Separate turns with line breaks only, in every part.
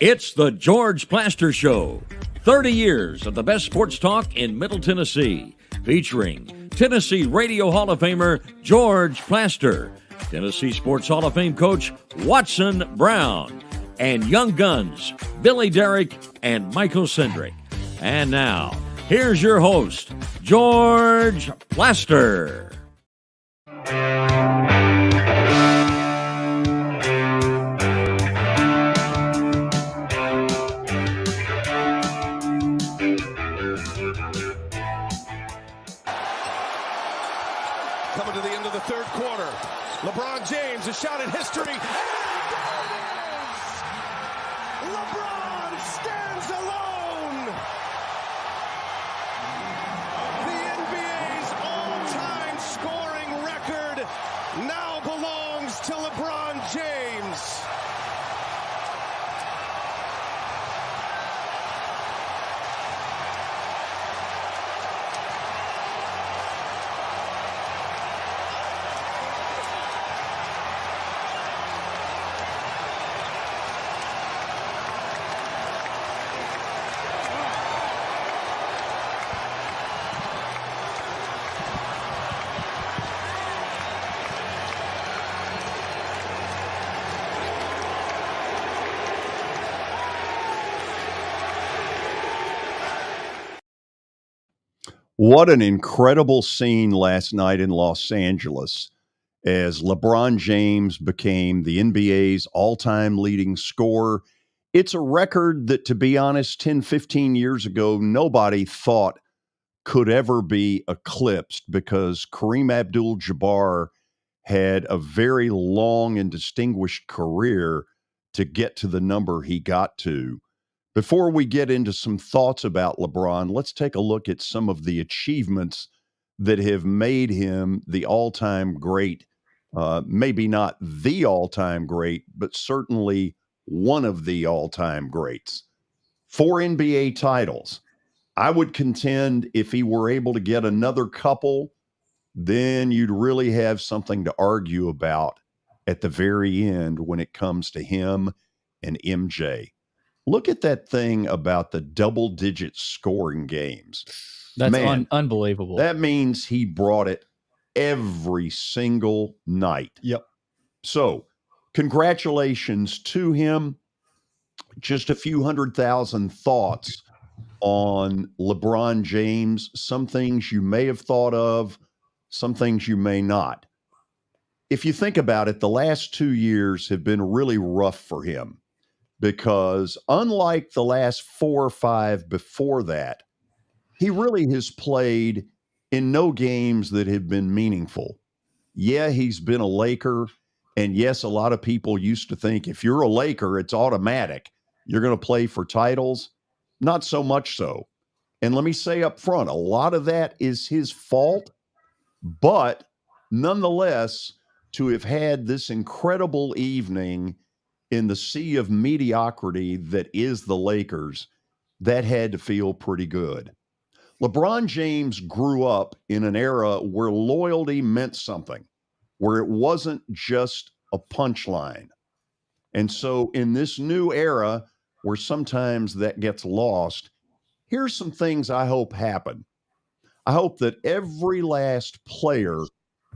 It's the George Plaster Show. 30 years of the best sports talk in Middle Tennessee. Featuring Tennessee Radio Hall of Famer George Plaster, Tennessee Sports Hall of Fame coach Watson Brown, and Young Guns Billy Derrick and Michael Cindric. And now, here's your host, George Plaster.
Coming to the end of the third quarter. LeBron James, a shot at history. And LeBron stands alone. The NBA's all-time scoring record now belongs to LeBron James.
What an incredible scene last night in Los Angeles as LeBron James became the NBA's all-time leading scorer. It's a record that, to be honest, 10, 15 years ago, nobody thought could ever be eclipsed because Kareem Abdul-Jabbar had a very long and distinguished career to get to the number he got to. Before we get into some thoughts about LeBron, let's take a look at some of the achievements that have made him the all-time great. Maybe not the all-time great, but certainly one of the all-time greats. 4 NBA titles. I would contend if he were able to get another couple, then you'd really have something to argue about at the very end when it comes to him and MJ. Look at that thing about the double-digit scoring games.
That's unbelievable.
That means he brought it every single night.
Yep.
So, congratulations to him. Just a few 100,000 thoughts on LeBron James. Some things you may have thought of, some things you may not. If you think about it, the last 2 years have been really rough for him. Because unlike the last 4 or 5 before that, he really has played in no games that have been meaningful. Yeah, he's been a Laker. And yes, a lot of people used to think if you're a Laker, it's automatic. You're going to play for titles. Not so much so. And let me say up front, a lot of that is his fault. But nonetheless, to have had this incredible evening in the sea of mediocrity that is the Lakers, that had to feel pretty good. LeBron James grew up in an era where loyalty meant something, where it wasn't just a punchline. And so in this new era where sometimes that gets lost, here's some things I hope happen. I hope that every last player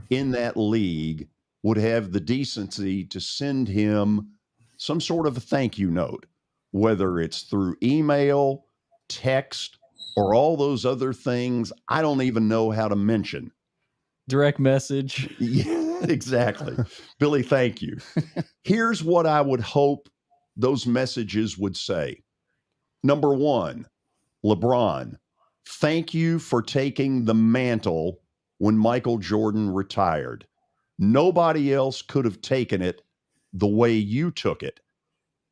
in that league would have the decency to send him some sort of a thank you note, whether it's through email, text, or all those other things I don't even know how to mention.
Direct message.
Yeah, exactly. Billy, thank you. Here's what I would hope those messages would say. Number 1, LeBron, thank you for taking the mantle when Michael Jordan retired. Nobody else could have taken it the way you took it.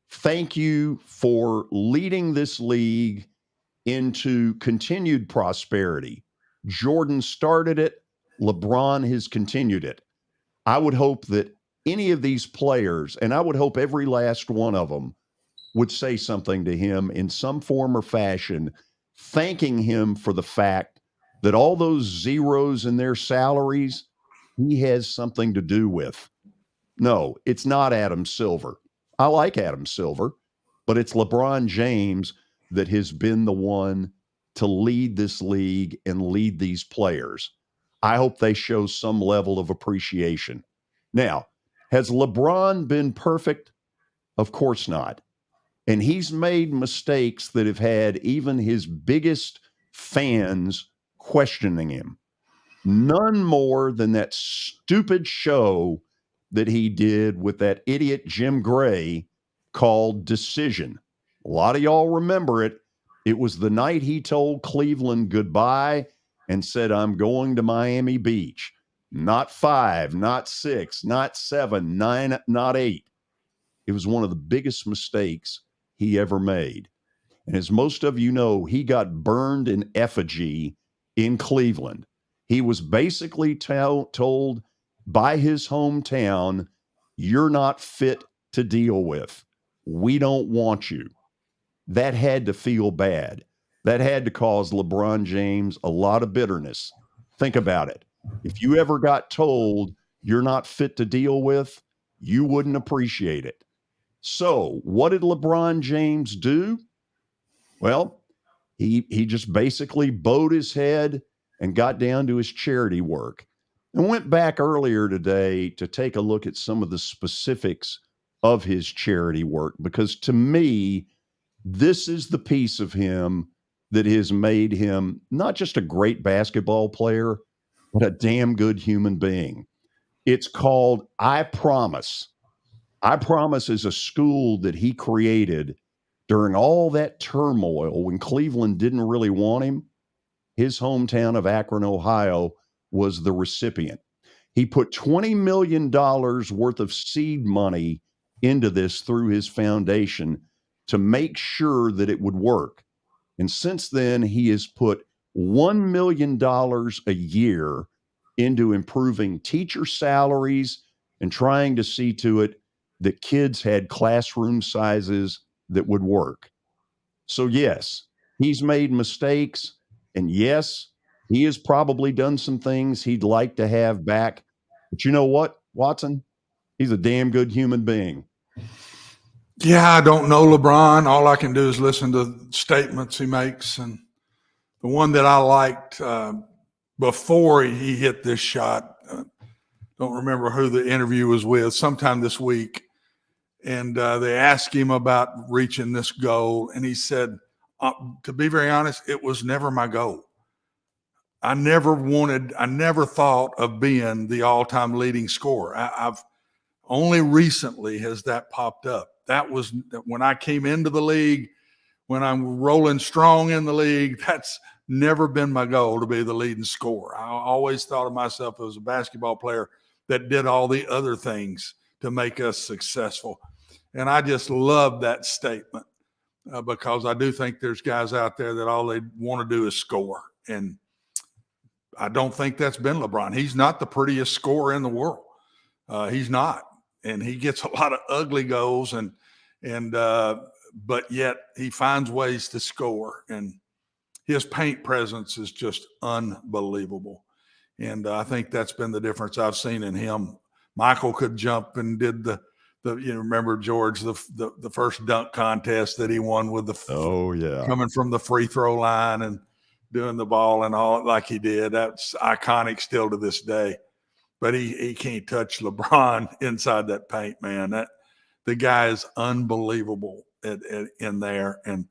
Thank you for leading this league into continued prosperity. Jordan started it. LeBron has continued it. I would hope that any of these players, and I would hope every last one of them, would say something to him in some form or fashion, thanking him for the fact that all those zeros in their salaries, he has something to do with. No, it's not Adam Silver. I like Adam Silver. but it's LeBron James that has been the one to lead this league and lead these players. I hope they show some level of appreciation. Now, has LeBron been perfect? Of course not. And he's made mistakes that have had even his biggest fans questioning him. None more than that stupid show that he did with that idiot Jim Gray called Decision. A lot of y'all remember it. It was the night he told Cleveland goodbye and said, I'm going to Miami Beach. Not 5, not 6, not 7, 9, not 8. It was one of the biggest mistakes he ever made. And as most of you know, he got burned in effigy in Cleveland. He was basically told by his hometown, you're not fit to deal with. We don't want you. That had to feel bad. That had to cause LeBron James a lot of bitterness. Think about it. If you ever got told you're not fit to deal with, you wouldn't appreciate it. So what did LeBron James do? Well, he just basically bowed his head and got down to his charity work. And went back earlier today to take a look at some of the specifics of his charity work, because to me, this is the piece of him that has made him not just a great basketball player, but a damn good human being. It's called I Promise. I Promise is a school that he created during all that turmoil when Cleveland didn't really want him. His hometown of Akron, Ohio, was the recipient. He put $20 million worth of seed money into this through his foundation to make sure that it would work. And since then, he has put $1 million a year into improving teacher salaries and trying to see to it that kids had classroom sizes that would work. So yes, he's made mistakes. And yes, he has probably done some things he'd like to have back. But you know what, Watson? He's a damn good human being.
Yeah, I don't know LeBron. All I can do is listen to statements he makes. And the one that I liked before he hit this shot, don't remember who the interview was with, sometime this week. And they asked him about reaching this goal. And he said, to be very honest, it was never my goal. I never thought of being the all-time leading scorer. I've only recently has that popped up. That was when I came into the league, when I'm rolling strong in the league. That's never been my goal to be the leading scorer. I always thought of myself as a basketball player that did all the other things to make us successful. And I just love that statement because I do think there's guys out there that all they want to do is score. And I don't think that's been LeBron. He's not the prettiest scorer in the world. He's not. And he gets a lot of ugly goals but yet he finds ways to score, and his paint presence is just unbelievable. And I think that's been the difference I've seen in him. Michael could jump and did the remember George, the first dunk contest that he won with coming from the free throw line and doing the ball and all like he did. That's iconic still to this day. But he can't touch LeBron inside that paint, man. The guy is unbelievable in there, and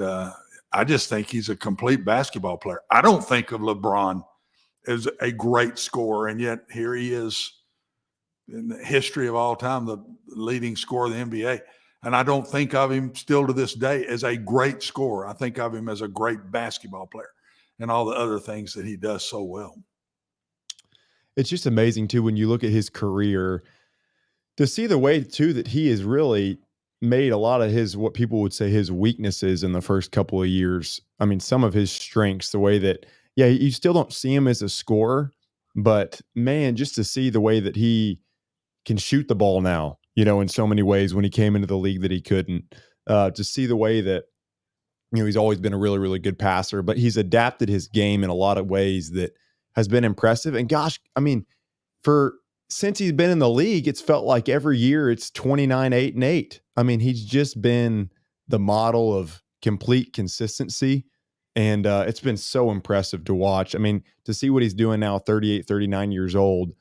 I just think he's a complete basketball player. I don't think of LeBron as a great scorer, and yet here he is in the history of all time, the leading scorer of the NBA. And I don't think of him still to this day as a great scorer. I think of him as a great basketball player and all the other things that he does so well.
It's just amazing, too, when you look at his career, to see the way, too, that he has really made a lot of his, what people would say, his weaknesses in the first couple of years. I mean, some of his strengths, the way that, yeah, you still don't see him as a scorer, but, man, just to see the way that he can shoot the ball now, in so many ways when he came into the league that he couldn't, to see the way that, he's always been a really, really good passer, but he's adapted his game in a lot of ways that has been impressive. And gosh, I mean, for since he's been in the league, it's felt like every year it's 29-8-8. I mean, he's just been the model of complete consistency. And it's been so impressive to watch. I mean, to see what he's doing now, 38, 39 years old,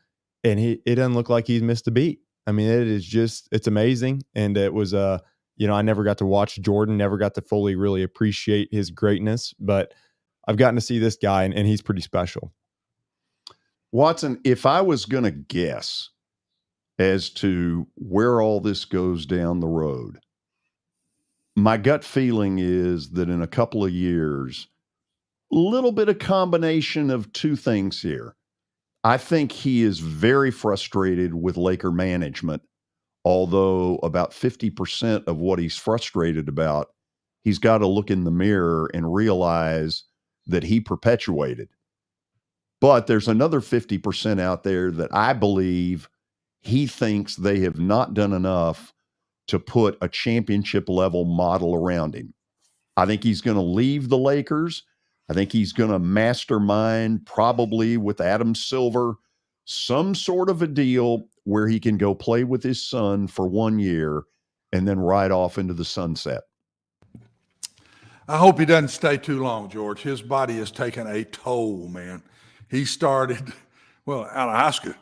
and it doesn't look like he's missed a beat. I mean, it's amazing. And it was, I never got to watch Jordan, never got to fully really appreciate his greatness, but I've gotten to see this guy, and he's pretty special.
Watson, if I was going to guess as to where all this goes down the road, my gut feeling is that in a couple of years, a little bit of combination of two things here. I think he is very frustrated with Laker management, although about 50% of what he's frustrated about, he's got to look in the mirror and realize that he perpetuated. But there's another 50% out there that I believe he thinks they have not done enough to put a championship level model around him. I think he's going to leave the Lakers. I think he's going to mastermind, probably with Adam Silver, some sort of a deal where he can go play with his son for 1 year and then ride off into the sunset.
I hope he doesn't stay too long, George. His body has taken a toll, man. He started, out of high school.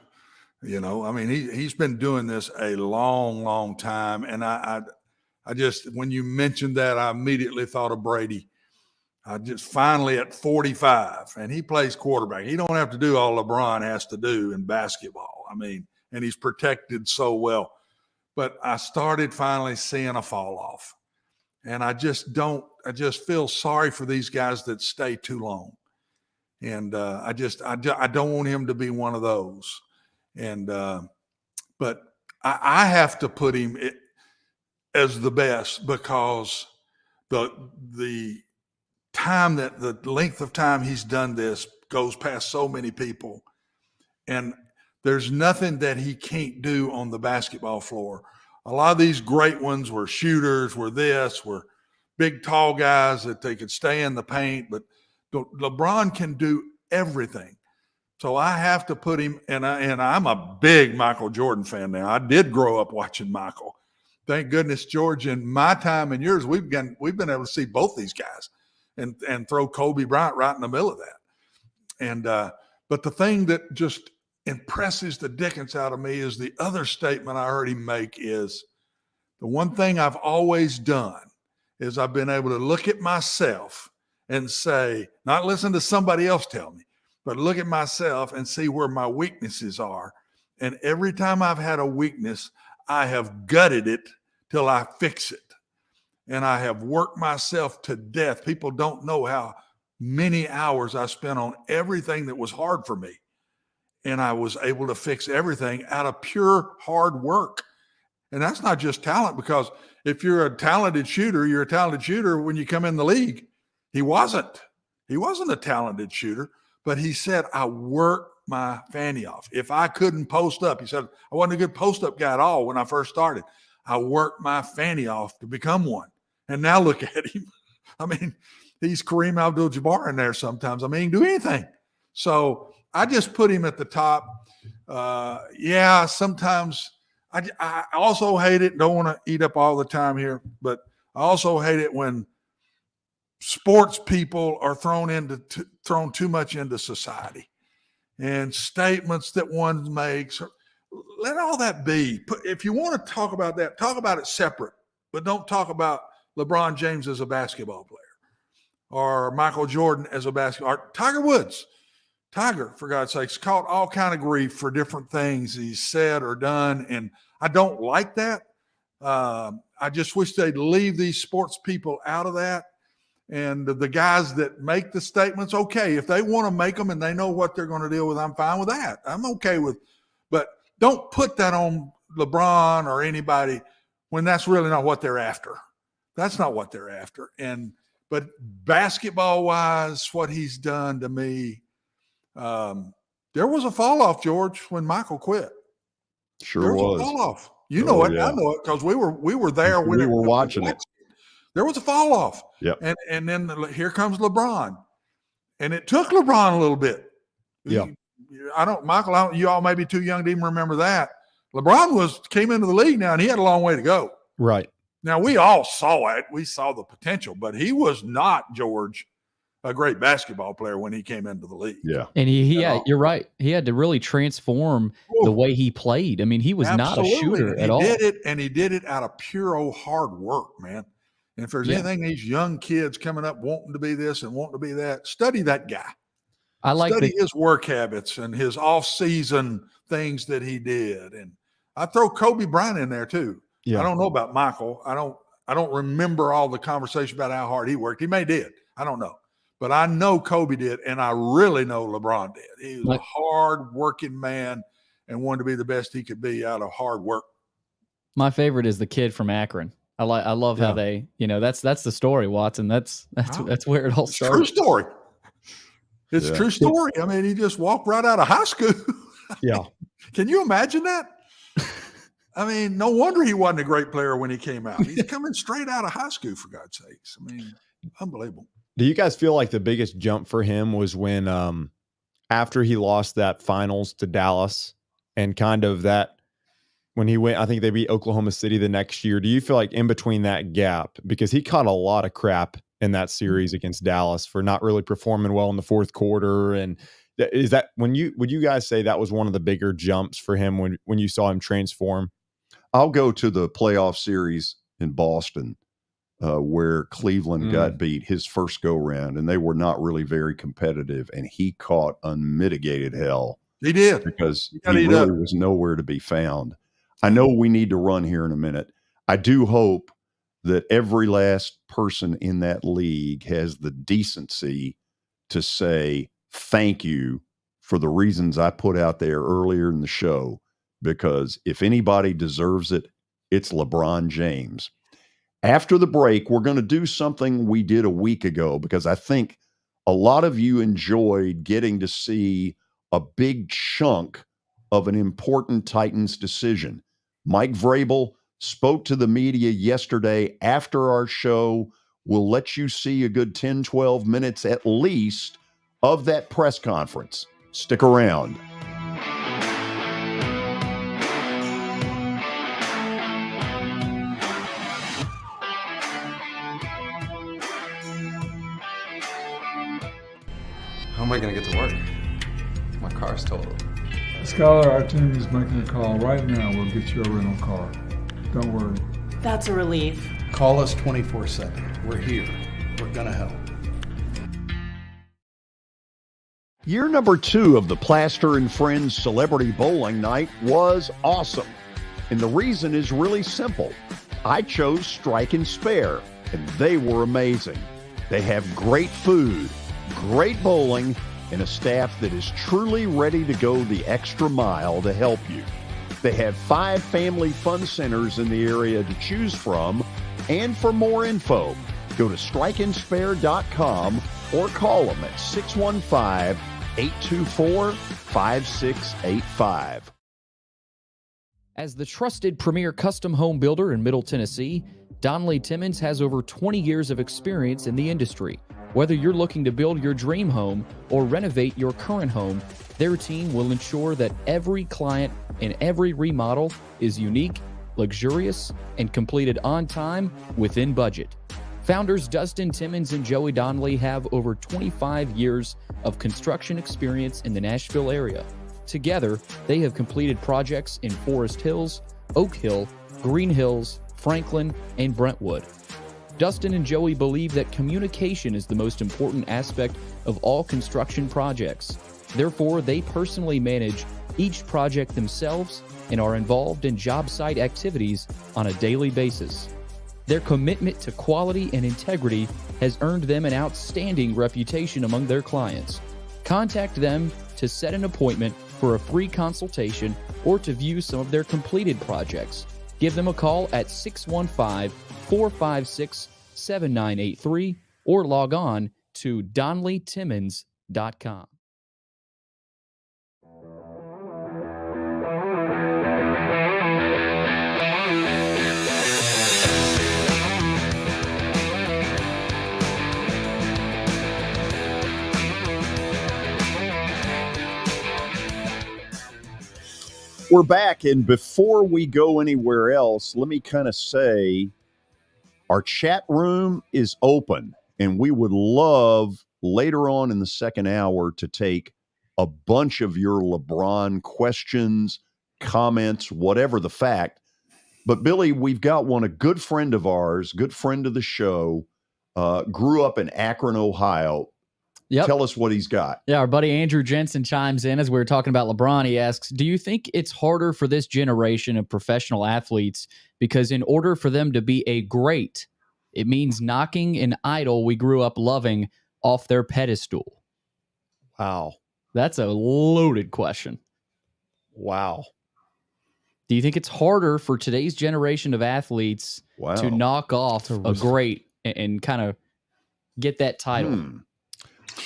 He's been doing this a long, long time. And I just, when you mentioned that, I immediately thought of Brady. I just finally at 45, and he plays quarterback. He don't have to do all LeBron has to do in basketball. And he's protected so well. But I started finally seeing a fall off. And I just feel sorry for these guys that stay too long. And I don't want him to be one of those. And but I have to put him as the best because the time that the length of time he's done this goes past so many people, and there's nothing that he can't do on the basketball floor. A lot of these great ones were shooters, were big, tall guys that they could stay in the paint, but LeBron can do everything. So I have to put him, and I'm a big Michael Jordan fan now. I did grow up watching Michael. Thank goodness, George, in my time and yours, we've been able to see both these guys and throw Kobe Bryant right in the middle of that. And but the thing that just impresses the dickens out of me is the other statement I heard him make is the one thing I've always done is I've been able to look at myself and say, not listen to somebody else tell me, but look at myself and see where my weaknesses are. And every time I've had a weakness, I have gutted it till I fix it. And I have worked myself to death. People don't know how many hours I spent on everything that was hard for me. And I was able to fix everything out of pure hard work. And that's not just talent, because if you're a talented shooter, you're a talented shooter when you come in the league. He wasn't a talented shooter, but he said, I worked my fanny off. If I couldn't post up, he said, I wasn't a good post-up guy at all when I first started. I worked my fanny off to become one. And now look at him. He's Kareem Abdul-Jabbar in there sometimes. He can do anything. So I just put him at the top. Sometimes I also hate it. Don't want to eat up all the time here, but I also hate it when sports people are thrown too much into society and statements that one makes. Let all that be. If you want to talk about that, talk about it separate, but don't talk about LeBron James as a basketball player or Michael Jordan as a basketball, or Tiger Woods. Tiger, for God's sakes, caught all kind of grief for different things he's said or done, and I don't like that. I just wish they'd leave these sports people out of that. And the guys that make the statements, okay, if they want to make them and they know what they're going to deal with, I'm fine with that. I'm okay with, but don't put that on LeBron or anybody when that's really not what they're after. That's not what they're after. But basketball-wise, what he's done to me, there was a fall-off, George, when Michael quit.
There was
a fall-off. You know it. Yeah. I know it because we were there when
we were watching it.
There was a fall-off.
Yep.
And then here comes LeBron. And it took LeBron a little bit.
Yeah.
Michael, you all may be too young to even remember that. LeBron came into the league now, and he had a long way to go.
Right.
Now, we all saw it. We saw the potential, but he was not, George, a great basketball player when he came into the league.
Yeah.
And you're right. He had to really transform the way he played. I mean, he was not a shooter at all.
He did it out of pure old hard work, man. And if there's anything these young kids coming up wanting to be this and wanting to be that, study that guy. Study his work habits and his off-season things that he did. And I throw Kobe Bryant in there too. Yeah. I don't know about Michael. I don't remember all the conversation about how hard he worked. He may did. I don't know. But I know Kobe did, and I really know LeBron did. He was a hard-working man and wanted to be the best he could be out of hard work.
My favorite is the kid from Akron. I love how they, that's the story, Watson. That's where it all started.
True story. It's a true story. I mean, he just walked right out of high school.
Yeah.
Can you imagine that? I mean, no wonder he wasn't a great player when he came out. He's coming straight out of high school, for God's sakes. I mean, unbelievable.
Do you guys feel like the biggest jump for him was when after he lost that finals to Dallas and kind of that when he went, I think they beat Oklahoma City the next year. Do you feel like in between that gap, because he caught a lot of crap in that series against Dallas for not really performing well in the fourth quarter? And is that would you guys say that was one of the bigger jumps for him when you saw him transform?
I'll go to the playoff series in Boston where Cleveland got beat his first go round, and they were not really very competitive, and he caught unmitigated hell.
He did.
Because he really was nowhere to be found. I know we need to run here in a minute. I do hope that every last person in that league has the decency to say thank you for the reasons I put out there earlier in the show, because if anybody deserves it, it's LeBron James. After the break, we're going to do something we did a week ago, because I think a lot of you enjoyed getting to see a big chunk of an important Titans decision. Mike Vrabel spoke to the media yesterday after our show. We'll let you see a good 10, 12 minutes at least of that press conference. Stick around.
How am I going to get to work? My car's totaled.
Skylar, our team is making a call right now. We'll get you a rental car. Don't worry.
That's a relief.
Call us 24/7. We're here. We're going to help.
Year number 2 of the Plaster and Friends Celebrity Bowling Night was awesome. And the reason is really simple. I chose Strike and Spare, and they were amazing. They have great food, great bowling, and a staff that is truly ready to go the extra mile to help you. They have 5 family fun centers in the area to choose from. And for more info, go to strikeandspare.com or call them at 615-824-5685.
As the trusted premier custom home builder in Middle Tennessee, Donnelly Timmons has over 20 years of experience in the industry. Whether you're looking to build your dream home or renovate your current home, their team will ensure that every client and every remodel is unique, luxurious, and completed on time within budget. Founders Dustin Timmons and Joey Donnelly have over 25 years of construction experience in the Nashville area. Together, they have completed projects in Forest Hills, Oak Hill, Green Hills, Franklin, and Brentwood. Dustin and Joey believe that communication is the most important aspect of all construction projects. Therefore, they personally manage each project themselves and are involved in job site activities on a daily basis. Their commitment to quality and integrity has earned them an outstanding reputation among their clients. Contact them to set an appointment for a free consultation or to view some of their completed projects. Give them a call at 615-456-7983 or log on to DonnellyTimmons.com.
We're back, and before we go anywhere else, let me kind of say our chat room is open, and we would love later on in the second hour to take a bunch of your LeBron questions, comments, whatever the fact. But Billy, we've got one, a good friend of ours, good friend of the show, grew up in Akron, Ohio.
Yep.
Tell us what he's got.
Yeah, our buddy Andrew Jensen chimes in as we were talking about LeBron. He asks, do you think it's harder for this generation of professional athletes because in order for them to be a great, it means knocking an idol we grew up loving off their pedestal?
Wow.
That's a loaded question.
Wow.
Do you think it's harder for today's generation of athletes to knock off a great and kind of get that title?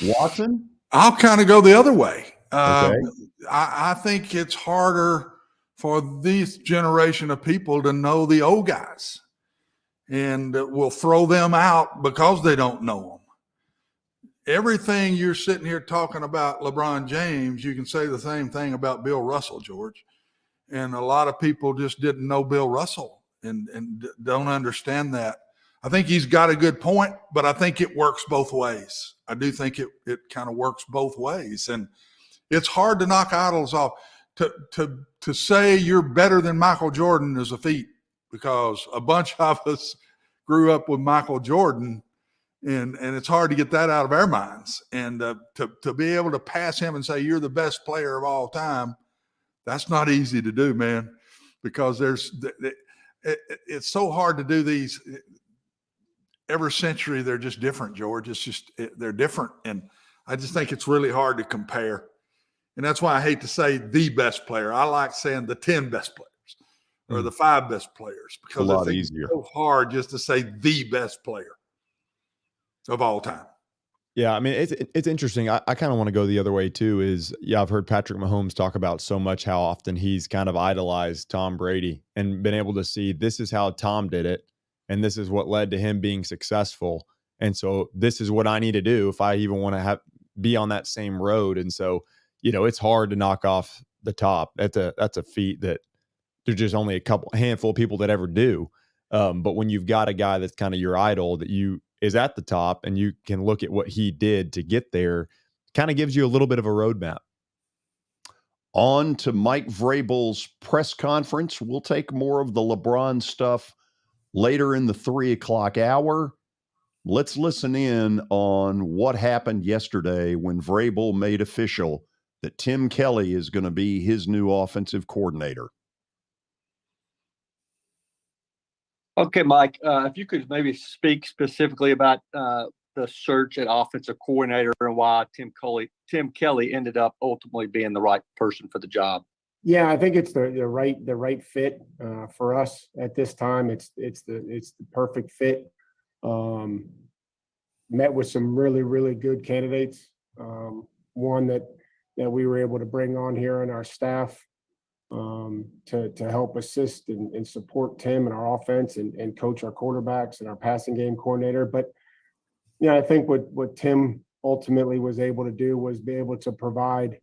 Watson?
I'll kind of go the other way.
Okay.
I think it's harder for this generation of people to know the old guys, and will throw them out because they don't know them. Everything you're sitting here talking about LeBron James, you can say the same thing about Bill Russell, George. And a lot of people just didn't know Bill Russell and don't understand that. I think he's got a good point, but I think it works both ways. I do think it kind of works both ways. And it's hard to knock idols off. To say you're better than Michael Jordan is a feat, because a bunch of us grew up with Michael Jordan, and it's hard to get that out of our minds. And to be able to pass him and say you're the best player of all time, that's not easy to do, man, because it's so hard to do these. Every century, they're just different, George. It's just, they're different. And I just think it's really hard to compare. And that's why I hate to say the best player. I like saying the 10 best players or the 5 best players, because
a lot easier.
It's so hard just to say the best player of all time.
Yeah, I mean, it's interesting. I kind of want to go the other way too. I've heard Patrick Mahomes talk about so much how often he's kind of idolized Tom Brady and been able to see this is how Tom did it, and this is what led to him being successful. And so this is what I need to do if I even want to be on that same road. And so, it's hard to knock off the top. That's a feat that there's just only a handful of people that ever do. But when you've got a guy that's kind of your idol that is at the top, and you can look at what he did to get there, kind of gives you a little bit of a roadmap.
On to Mike Vrabel's press conference. We'll take more of the LeBron stuff later in the 3:00 hour. Let's listen in on what happened yesterday when Vrabel made official that Tim Kelly is going to be his new offensive coordinator.
Okay, Mike, if you could maybe speak specifically about the search at offensive coordinator and why Tim Kelly ended up ultimately being the right person for the job.
Yeah, I think it's the right fit for us at this time. It's the perfect fit. Met with some really good candidates. One that we were able to bring on here in our staff to help assist and support Tim and our offense and coach our quarterbacks and our passing game coordinator. But I think what Tim ultimately was able to do was be able to provide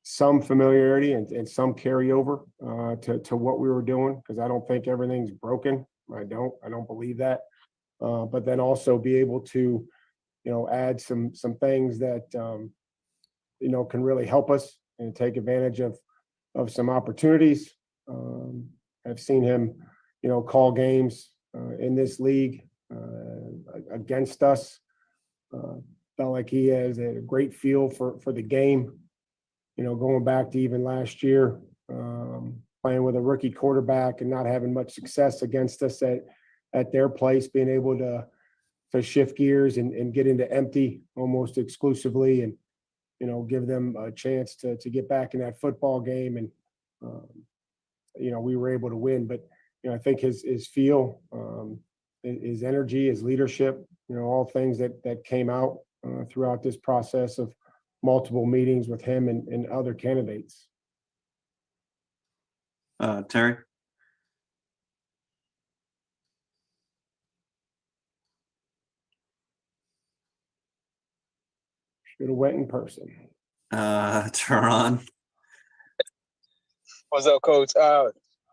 some familiarity and some carryover to what we were doing, because I don't think everything's broken. I don't believe that. But then also be able to add some things that can really help us and take advantage of some opportunities. I've seen him, call games in this league against us. Felt like he has a great feel for the game. Going back to even last year, playing with a rookie quarterback and not having much success against us at their place, being able to shift gears and get into empty almost exclusively, and give them a chance to get back in that football game. And we were able to win. But I think his feel, his energy, his leadership, all things that came out throughout this process of multiple meetings with him and other candidates.
Terry?
Should have went in person.
Teron. What's up, Coach?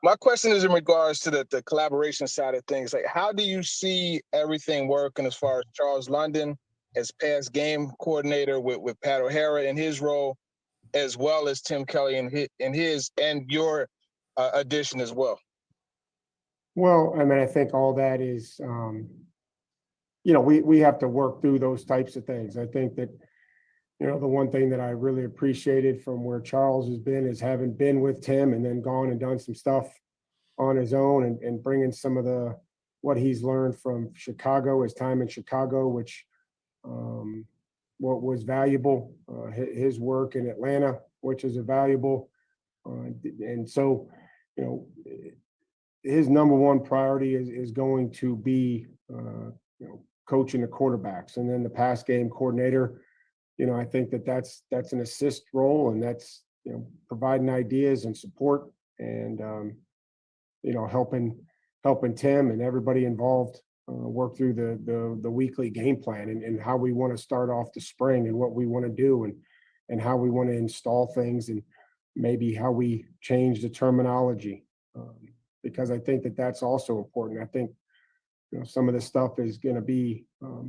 My question is in regards to the collaboration side of things. Like, how do you see everything working as far as Charles London as past game coordinator with Pat O'Hara in his role, as well as Tim Kelly in his and your addition as well?
Well, I mean, I think all that is, we have to work through those types of things. I think that, the one thing that I really appreciated from where Charles has been is having been with Tim and then gone and done some stuff on his own and bringing some of what he's learned from Chicago, his time in Chicago, which what was valuable, his work in Atlanta, which is valuable. And so, his number one priority is going to be, coaching the quarterbacks, and then the pass game coordinator. I think that's an assist role, and that's, providing ideas and support and, helping Tim and everybody involved work through the weekly game plan and how we want to start off the spring and what we want to do and how we want to install things and maybe how we change the terminology. Because I think that's also important. I think, some of this stuff is going to be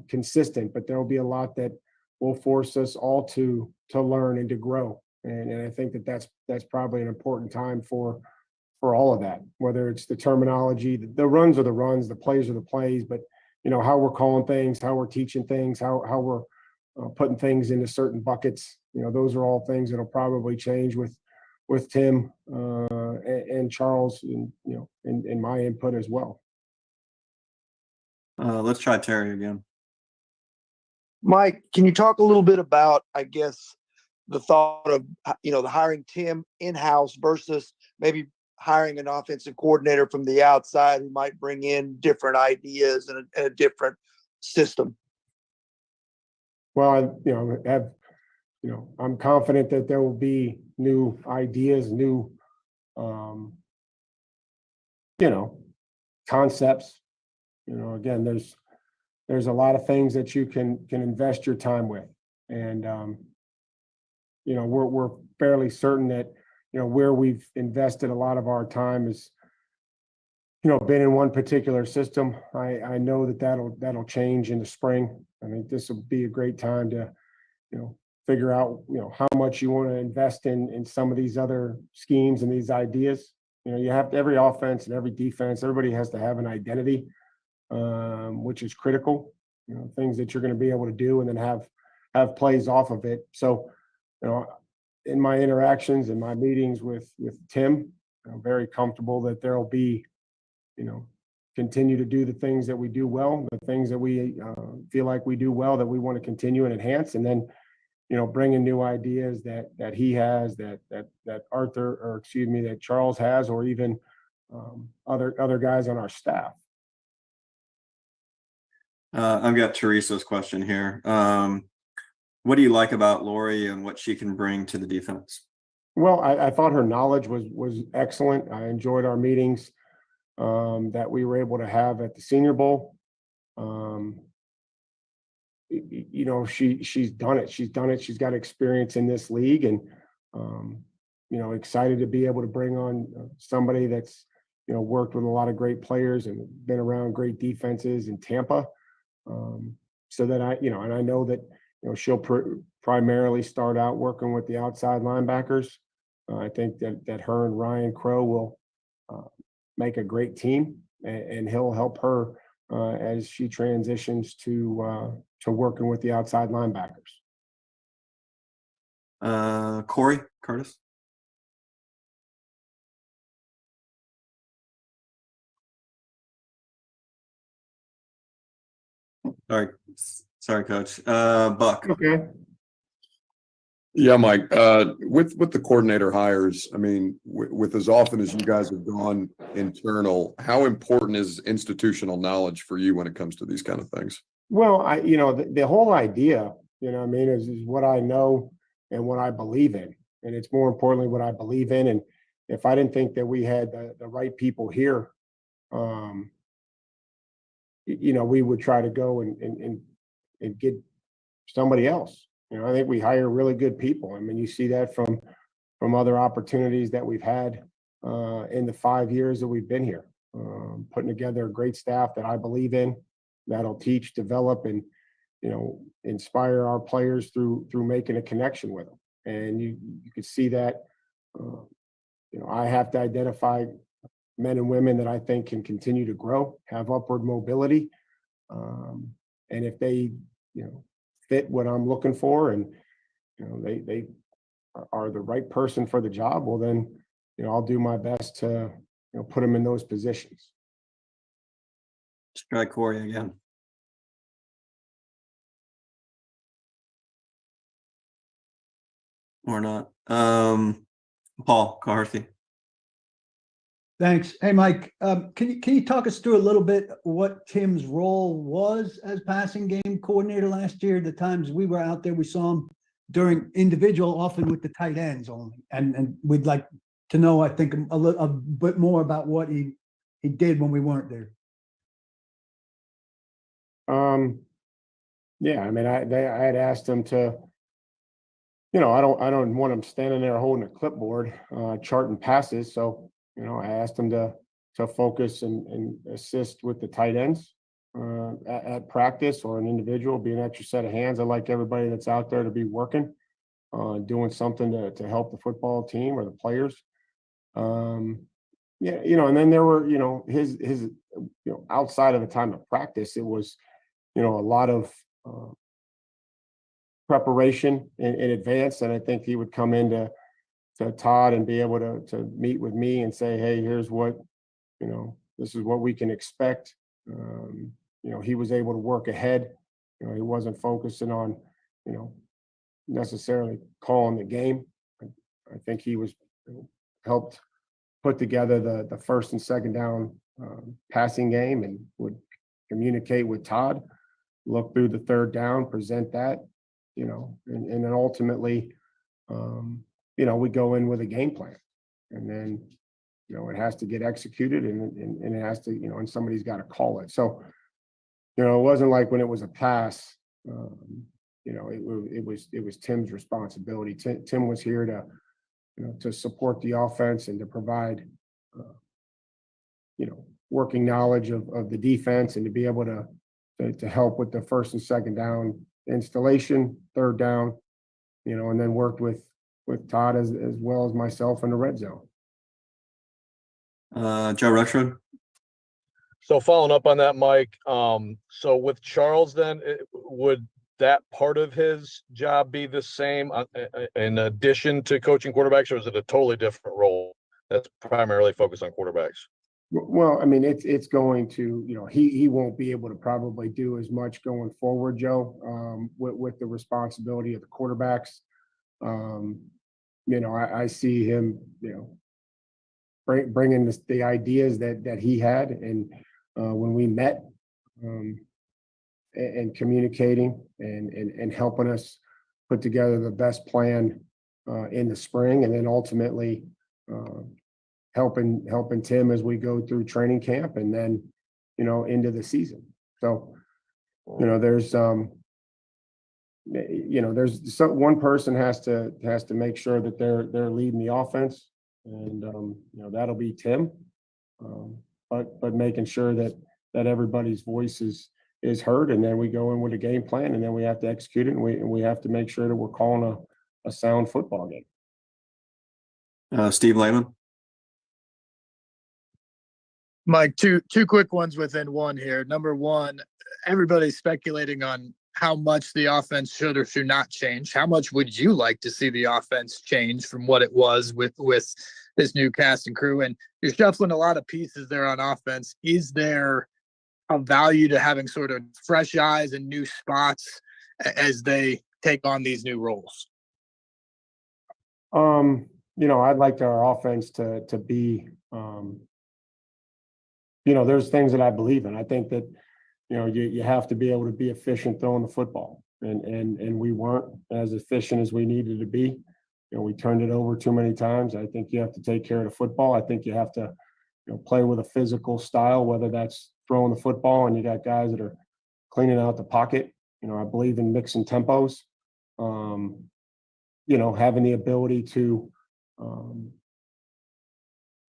consistent, but there will be a lot that will force us all to learn and to grow. And I think that's probably an important time for all of that, whether it's the terminology, the runs are the runs, the plays are the plays, but how we're calling things, how we're teaching things, how we're putting things into certain buckets. Those are all things that'll probably change with Tim and Charles and my input as well.
Let's try Terry again.
Mike, can you talk a little bit about, I guess, the thought of, the hiring Tim in-house versus maybe hiring an offensive coordinator from the outside who might bring in different ideas and a different system?
Well, I'm confident that there will be new ideas, new, concepts. Again, there's a lot of things that you can invest your time with. And, we're fairly certain that, where we've invested a lot of our time is, been in one particular system. I know that'll change in the spring. I think this will be a great time to, figure out, how much you want to invest in some of these other schemes and these ideas. You have every offense and every defense, everybody has to have an identity, which is critical, things that you're going to be able to do and then have plays off of it. So, in my interactions and my meetings with Tim, I'm very comfortable that there'll be, continue to do the things that we do well, the things that we feel like we do well, that we want to continue and enhance, and then, bring in new ideas that he has, that Charles has, or even other guys on our staff.
I've got Teresa's question here. What do you like about Lori and what she can bring to the defense?
Well, I thought her knowledge was excellent. I enjoyed our meetings that we were able to have at the Senior Bowl. She's done it. She's done it. She's got experience in this league, and excited to be able to bring on somebody that's worked with a lot of great players and been around great defenses in Tampa. So that and I know that she'll primarily start out working with the outside linebackers. I think that her and Ryan Crow will make a great team, and he'll help her as she transitions to working with the outside linebackers.
Corey Curtis. Sorry, Coach. Buck.
Okay.
Yeah, Mike. With the coordinator hires, I mean, with as often as you guys have gone internal, how important is institutional knowledge for you when it comes to these kind of things?
Well, the whole idea, is what I know and what I believe in, and it's more importantly what I believe in. And if I didn't think that we had the right people here, we would try to go and get somebody else. I think we hire really good people. I mean, you see that from other opportunities that we've had in the 5 years that we've been here, putting together a great staff that I believe in, that'll teach, develop, and inspire our players through making a connection with them. And you can see that. I have to identify men and women that I think can continue to grow, have upward mobility, and if they fit what I'm looking for, and they are the right person for the job, well then I'll do my best to put them in those positions.
Let's try Corey again. Or not. Paul Carthy.
Thanks. Hey, Mike, can you talk us through a little bit what Tim's role was as passing game coordinator last year? The times we were out there, we saw him during individual, often with the tight ends only. And we'd like to know, I think, a bit more about what he did when we weren't there.
Yeah, I mean, I had asked him to, I don't want him standing there holding a clipboard, charting passes. So, I asked him to focus and assist with the tight ends at practice, or an individual, be an extra set of hands. I like everybody that's out there to be working, doing something to help the football team or the players. Yeah, and then there were, his outside of the time of practice, it was, a lot of preparation in advance. And I think he would come into Todd and be able to meet with me and say, hey, here's what, this is what we can expect. He was able to work ahead. He wasn't focusing on, necessarily calling the game. I think he was helped put together the first and second down passing game, and would communicate with Todd, look through the third down, present that, and then ultimately, we go in with a game plan, and then, it has to get executed, and it has to, and somebody's got to call it. So, it wasn't like when it was a pass, it was Tim's responsibility. Tim was here to support the offense and to provide, working knowledge of the defense, and to be able to help with the first and second down installation, third down, and then worked with Todd as well as myself in the red zone.
Joe Rexrode.
So following up on that, Mike, so with Charles then, would that part of his job be the same in addition to coaching quarterbacks, or is it a totally different role that's primarily focused on quarterbacks?
Well, I mean, it's going to, he won't be able to probably do as much going forward, Joe, with the responsibility of the quarterbacks. I see him, bringing the ideas that he had, and when we met, and communicating and helping us put together the best plan in the spring, and then ultimately helping Tim as we go through training camp, and then into the season. So there's one person has to make sure that they're leading the offense, and that'll be Tim, but making sure that everybody's voice is heard, and then we go in with a game plan, and then we have to execute it, and we have to make sure that we're calling a sound football game.
Steve Lehman.
Mike, two quick ones within one here. Number one, everybody's speculating on how much the offense should or should not change. How much would you like to see the offense change from what it was with this new cast and crew? And you're shuffling a lot of pieces there on offense. Is there a value to having sort of fresh eyes and new spots as they take on these new roles?
I'd like our offense to be, there's things that I believe in. I think that, you have to be able to be efficient throwing the football, and we weren't as efficient as we needed to be. We turned it over too many times. I think you have to take care of the football. I think you have to, play with a physical style, whether that's throwing the football and you got guys that are cleaning out the pocket. I believe in mixing tempos. Having the ability to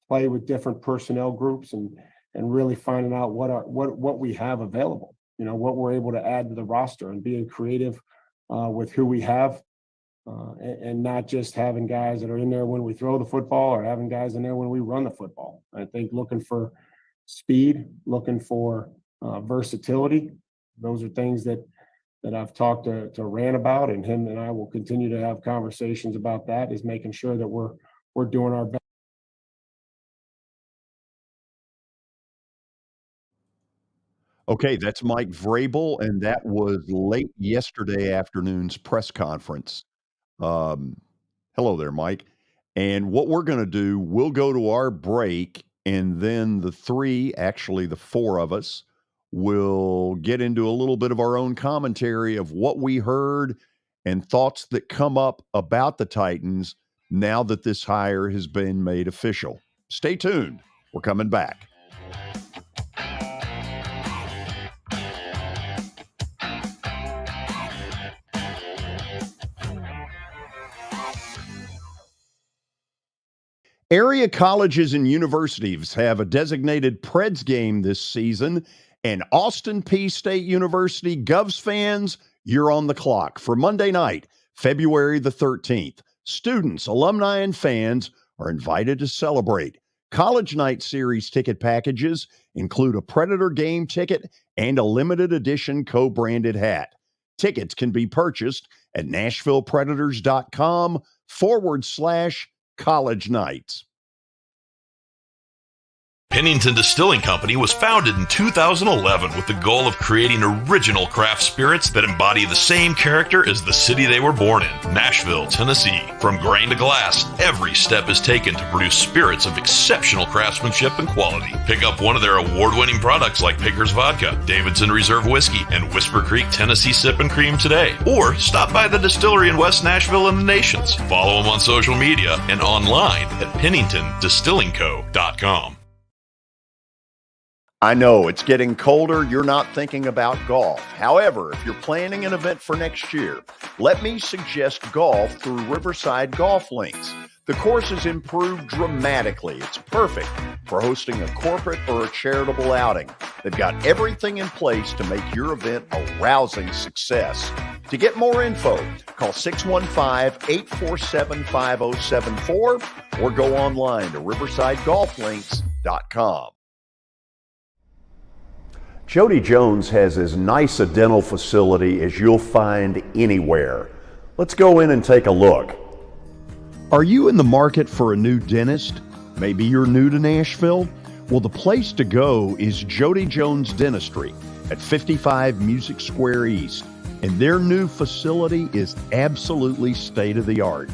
play with different personnel groups and really finding out what we have available, what we're able to add to the roster, and being creative with who we have, and not just having guys that are in there when we throw the football or having guys in there when we run the football. I think looking for speed, looking for versatility. Those are things that I've talked to Rand about, and him and I will continue to have conversations about that, is making sure that we're doing our best.
Okay, that's Mike Vrabel, and that was late yesterday afternoon's press conference. Um, hello there, Mike. And what we're going to do, we'll go to our break, and then the four of us, will get into a little bit of our own commentary of what we heard and thoughts that come up about the Titans now that this hire has been made official. Stay tuned. We're coming back. Area colleges and universities have a designated Preds game this season, and Austin Peay State University Govs fans, you're on the clock for Monday night, February the 13th. Students, alumni, and fans are invited to celebrate. College Night Series ticket packages include a Predator game ticket and a limited edition co-branded hat. Tickets can be purchased at NashvillePredators.com/college nights.
Pennington Distilling Company was founded in 2011 with the goal of creating original craft spirits that embody the same character as the city they were born in, Nashville, Tennessee. From grain to glass, every step is taken to produce spirits of exceptional craftsmanship and quality. Pick up one of their award-winning products like Pickers Vodka, Davidson Reserve Whiskey, and Whisper Creek Tennessee Sip and Cream today. Or stop by the distillery in West Nashville and the Nations. Follow them on social media and online at PenningtonDistillingCo.com.
I know it's getting colder. You're not thinking about golf. However, if you're planning an event for next year, let me suggest golf through Riverside Golf Links. The course has improved dramatically. It's perfect for hosting a corporate or a charitable outing. They've got everything in place to make your event a rousing success. To get more info, call 615-847-5074 or go online to riversidegolflinks.com. Jody Jones has as nice a dental facility as you'll find anywhere. Let's go in and take a look. Are you in the market for a new dentist? Maybe you're new to Nashville? Well, the place to go is Jody Jones Dentistry at 55 Music Square East, and their new facility is absolutely state-of-the-art.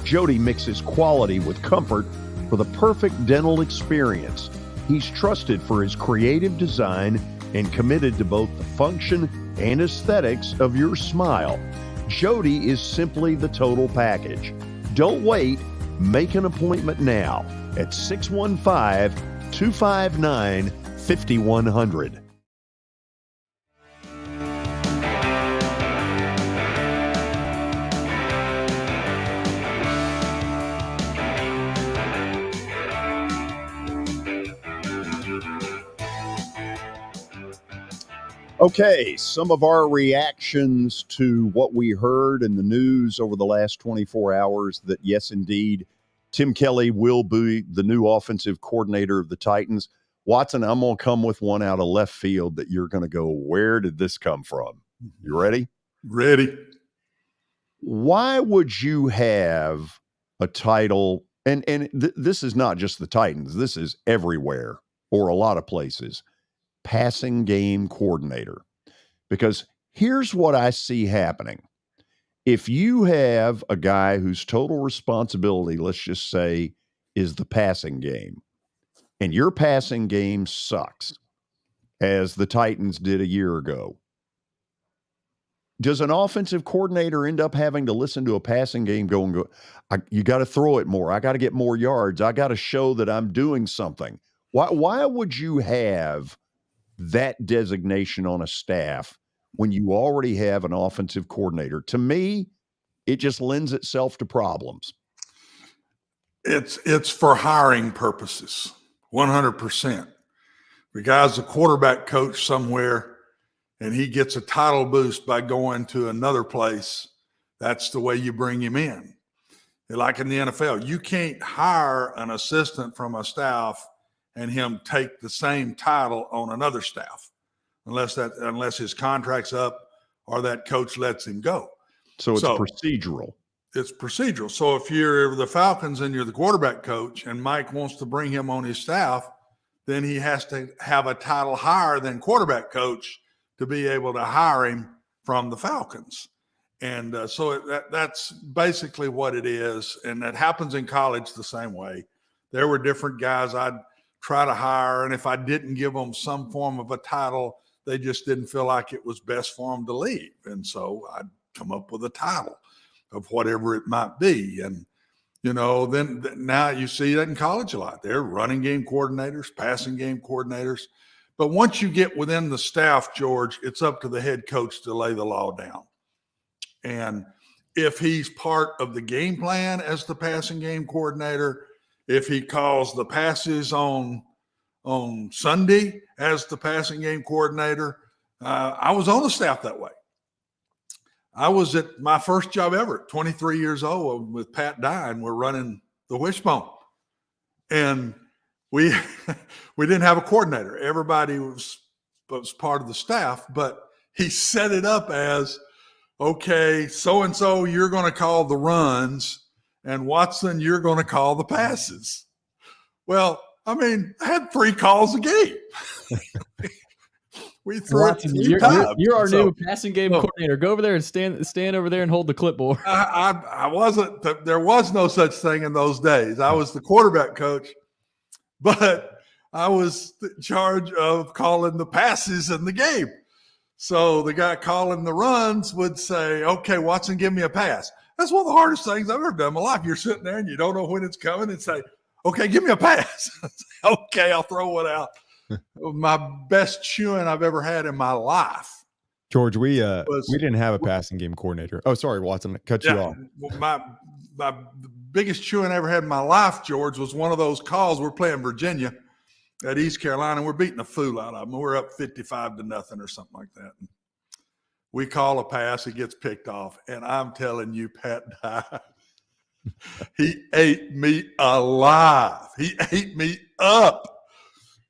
Jody mixes quality with comfort for the perfect dental experience. He's trusted for his creative design and committed to both the function and aesthetics of your smile. Jody is simply the total package. Don't wait. Make an appointment now at 615-259-5100. Okay, some of our reactions to what we heard in the news over the last 24 hours that, yes, indeed, Tim Kelly will be the new offensive coordinator of the Titans. Watson, I'm going to come with one out of left field that you're going to go, where did this come from? You ready?
Ready.
Why would you have a title, and this is not just the Titans, this is everywhere or a lot of places, passing game coordinator? Because here's what I see happening. If you have a guy whose total responsibility, let's just say, is the passing game, and your passing game sucks, as the Titans did a year ago, does an offensive coordinator end up having to listen to a passing game you got to throw it more. I got to get more yards. I got to show that I'm doing something. Why would you have that designation on a staff when you already have an offensive coordinator? To me, it just lends itself to problems.
It's for hiring purposes, 100%. The guy's a quarterback coach somewhere and he gets a title boost by going to another place. That's the way you bring him in. Like in the NFL, you can't hire an assistant from a staff and him take the same title on another staff unless his contract's up or that coach lets him go.
So it's procedural.
It's procedural. So if you're the Falcons and you're the quarterback coach and Mike wants to bring him on his staff, then he has to have a title higher than quarterback coach to be able to hire him from the Falcons. And so that's basically what it is. And that happens in college the same way. There were different guys I'd try to hire, and if I didn't give them some form of a title, they just didn't feel like it was best for them to leave. And so I'd come up with a title of whatever it might be. And, then now you see that in college a lot. They're running game coordinators, passing game coordinators. But once you get within the staff, George, it's up to the head coach to lay the law down. And if he's part of the game plan as the passing game coordinator, if he calls the passes on Sunday as the passing game coordinator, I was on the staff that way. I was at my first job ever, 23 years old, with Pat Dye, and we're running the Wishbone. And we didn't have a coordinator. Everybody was part of the staff, but he set it up as, okay, so-and-so, you're going to call the runs, and Watson, you're going to call the passes. Well, I had 3 calls a game. We threw
Watson,
it 3 times.
You're our new passing game coordinator. Go over there and stand over there and hold the clipboard.
I wasn't. There was no such thing in those days. I was the quarterback coach, but I was in charge of calling the passes in the game. So the guy calling the runs would say, okay, Watson, give me a pass. That's one of the hardest things I've ever done in my life. You're sitting there and you don't know when it's coming and say, okay, give me a pass. Okay, I'll throw one out. My best chewing I've ever had in my life.
George, we didn't have a passing game coordinator. Oh, sorry, Watson, I cut you off.
My biggest chewing I ever had in my life, George, was one of those calls. We're playing Virginia at East Carolina, and we're beating the fool out of them. We're up 55-0 or something like that. And we call a pass, it gets picked off, and I'm telling you, Pat Dye, he ate me alive. He ate me up.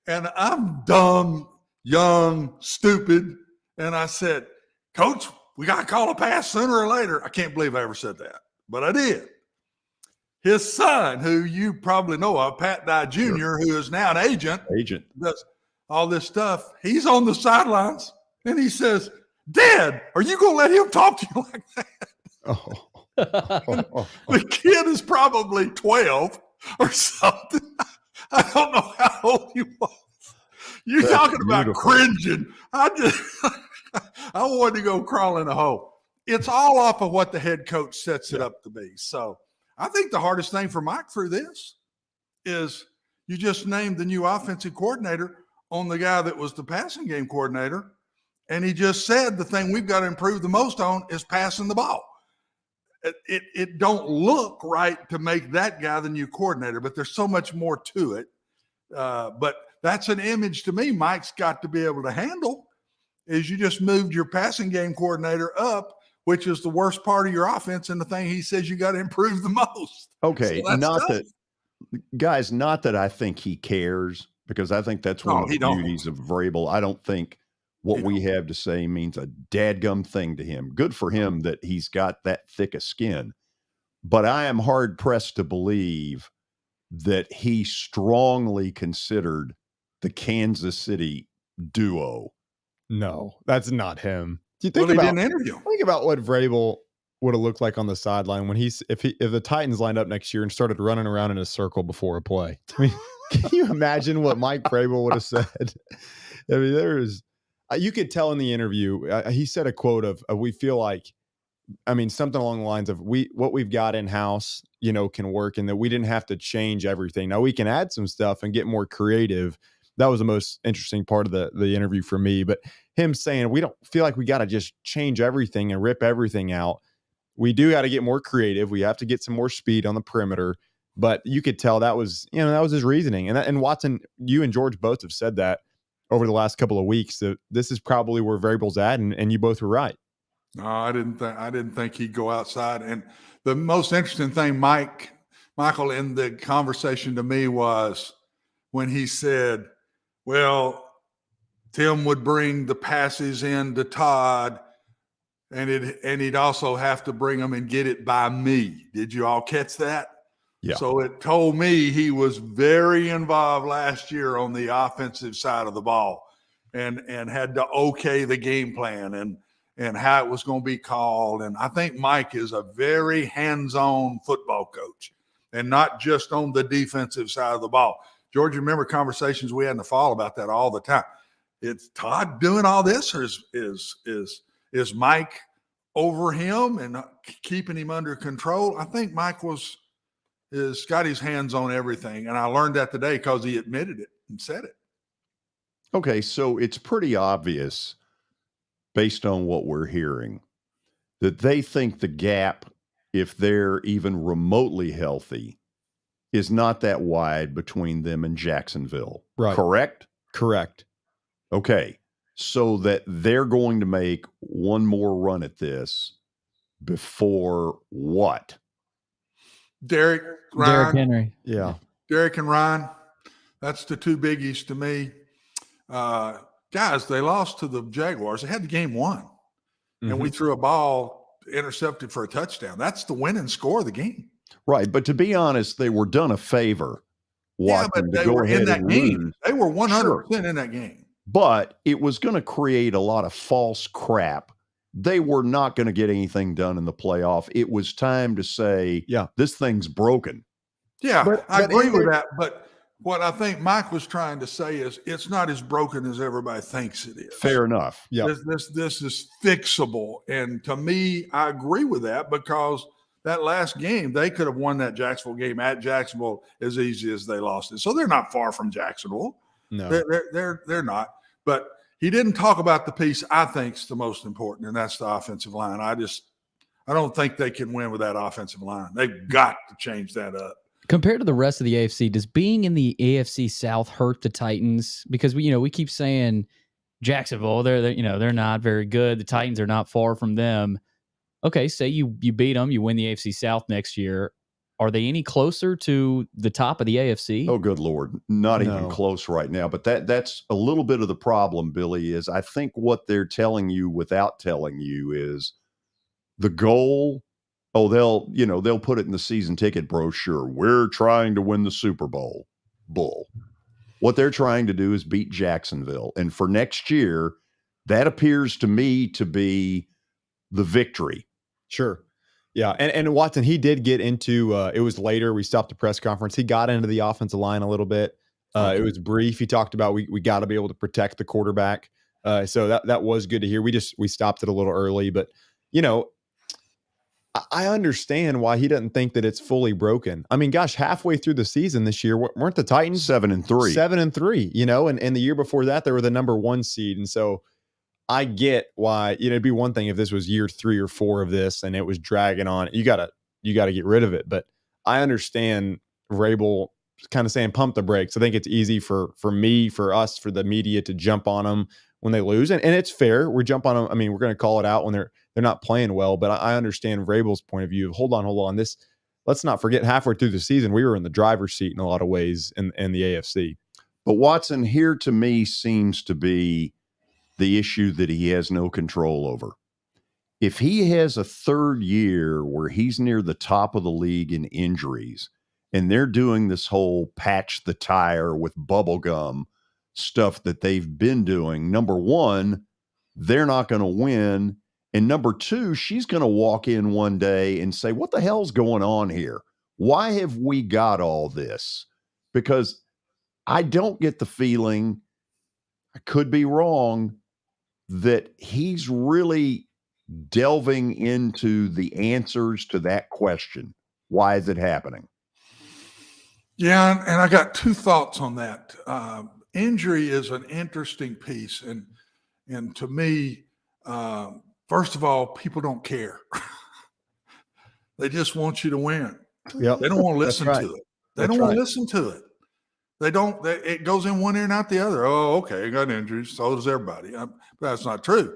And I'm dumb, young, stupid. And I said, Coach, we got to call a pass sooner or later. I can't believe I ever said that, but I did. His son, who you probably know of, Pat Dye Jr., who is now an agent, does all this stuff. He's on the sidelines, and he says, Dad, are you going to let him talk to you like that? The kid is probably 12 or something. I don't know how old he was. You're talking about cringing. I wanted to go crawl in a hole. It's all off of what the head coach sets it up to be. So I think the hardest thing for Mike through this is you just named the new offensive coordinator on the guy that was the passing game coordinator. And he just said the thing we've got to improve the most on is passing the ball. It don't look right to make that guy the new coordinator, but there's so much more to it. But that's an image to me Mike's got to be able to handle, is you just moved your passing game coordinator up, which is the worst part of your offense, and the thing he says you got to improve the most.
Okay,
so
not that I think he cares, because I think that's one of the beauties of Vrabel. I don't think what we have to say means a dadgum thing to him. Good for him that he's got that thick a skin. But I am hard-pressed to believe that he strongly considered the Kansas City duo.
No, that's not him. Do you
think didn't interview him.
Think about what Vrabel would have looked like on the sideline when if the Titans lined up next year and started running around in a circle before a play. I mean, can you imagine what Mike Vrabel would have said? I mean, you could tell in the interview, he said a quote of we feel like, something along the lines of what we've got in house, can work, and that we didn't have to change everything. Now we can add some stuff and get more creative. That was the most interesting part of the interview for me. But him saying we don't feel like we got to just change everything and rip everything out. We do got to get more creative. We have to get some more speed on the perimeter. But you could tell that was his reasoning. And Watson, you and George both have said that over the last couple of weeks, that this is probably where Vrabel's at, and you both were right.
No, I didn't think he'd go outside. And the most interesting thing, Michael, in the conversation to me was when he said, well, Tim would bring the passes in to Todd, and he'd also have to bring them and get it by me. Did you all catch that?
Yeah.
So it told me he was very involved last year on the offensive side of the ball, and had to okay the game plan and how it was going to be called. And I think Mike is a very hands-on football coach, and not just on the defensive side of the ball. George, you remember conversations we had in the fall about that all the time. It's Todd doing all this, or is Mike over him and keeping him under control? I think Mike is got his hands on everything, and I learned that today because he admitted it and said it.
Okay, so it's pretty obvious, based on what we're hearing, that they think the gap, if they're even remotely healthy, is not that wide between them and Jacksonville.
Right.
Correct?
Correct.
Okay, so that they're going to make one more run at this before what?
Derek
Henry.
Yeah.
Derek and Ryan. That's the two biggies to me. Guys, they lost to the Jaguars. They had the game won. And we threw a ball intercepted for a touchdown. That's the winning score of the game.
Right, but to be honest, they were done a favor.
Yeah, but they were in that game. They were 100% in that game.
But it was going to create a lot of false crap. They were not going to get anything done in the playoff. It was time to say, yeah, this thing's broken.
Yeah, I agree with that. But what I think Mike was trying to say is it's not as broken as everybody thinks it is.
Fair enough.
Yeah.
This is fixable. And to me, I agree with that, because that last game, they could have won that Jacksonville game at Jacksonville as easy as they lost it. So they're not far from Jacksonville.
No.
They're not. But he didn't talk about the piece I think is the most important, and that's the offensive line. I don't think they can win with that offensive line. They've got to change that up.
Compared to the rest of the AFC, does being in the AFC South hurt the Titans? Because we keep saying Jacksonville, they're not very good. The Titans are not far from them. Okay, say you beat them, you win the AFC South next year. Are they any closer to the top of the AFC?
Oh, good Lord. Not even close right now. But that's a little bit of the problem, Billy, is I think what they're telling you without telling you is the goal. Oh, they'll put it in the season ticket brochure. We're trying to win the Super Bowl. Bull. What they're trying to do is beat Jacksonville. And for next year, that appears to me to be the victory.
Sure. Yeah, and Watson, he did get into it was later. We stopped the press conference. He got into the offensive line a little bit. It was brief. He talked about we got to be able to protect the quarterback. So that was good to hear. We stopped it a little early, but I understand why he doesn't think that it's fully broken. I mean, gosh, halfway through the season this year, weren't the Titans
7-3?
7-3, and the year before that they were the number 1 seed, and so I get why, it'd be one thing if this was year 3 or 4 of this and it was dragging on. You gotta get rid of it. But I understand Vrabel kind of saying pump the brakes. I think it's easy for me, for us, for the media to jump on them when they lose. And it's fair. We jump on them. I mean, we're going to call it out when they're not playing well. But I understand Vrabel's point of view. Hold on. Let's not forget, halfway through the season, we were in the driver's seat in a lot of ways in the AFC.
But Watson, here to me seems to be the issue that he has no control over. If he has a third year where he's near the top of the league in injuries, and they're doing this whole patch the tire with bubble gum stuff that they've been doing, number one, they're not going to win. And number two, she's going to walk in one day and say, what the hell's going on here? Why have we got all this? Because I don't get the feeling, I could be wrong, that he's really delving into the answers to that question. Why is it happening?
Yeah, and I got 2 thoughts on that. Injury is an interesting piece, and to me, first of all, people don't care. They just want you to win.
Yep.
They don't want to listen
That's right.
to it. They don't want to listen to it. They don't. It goes in one ear and out the other. Oh, okay, I got injuries. So does everybody. But that's not true.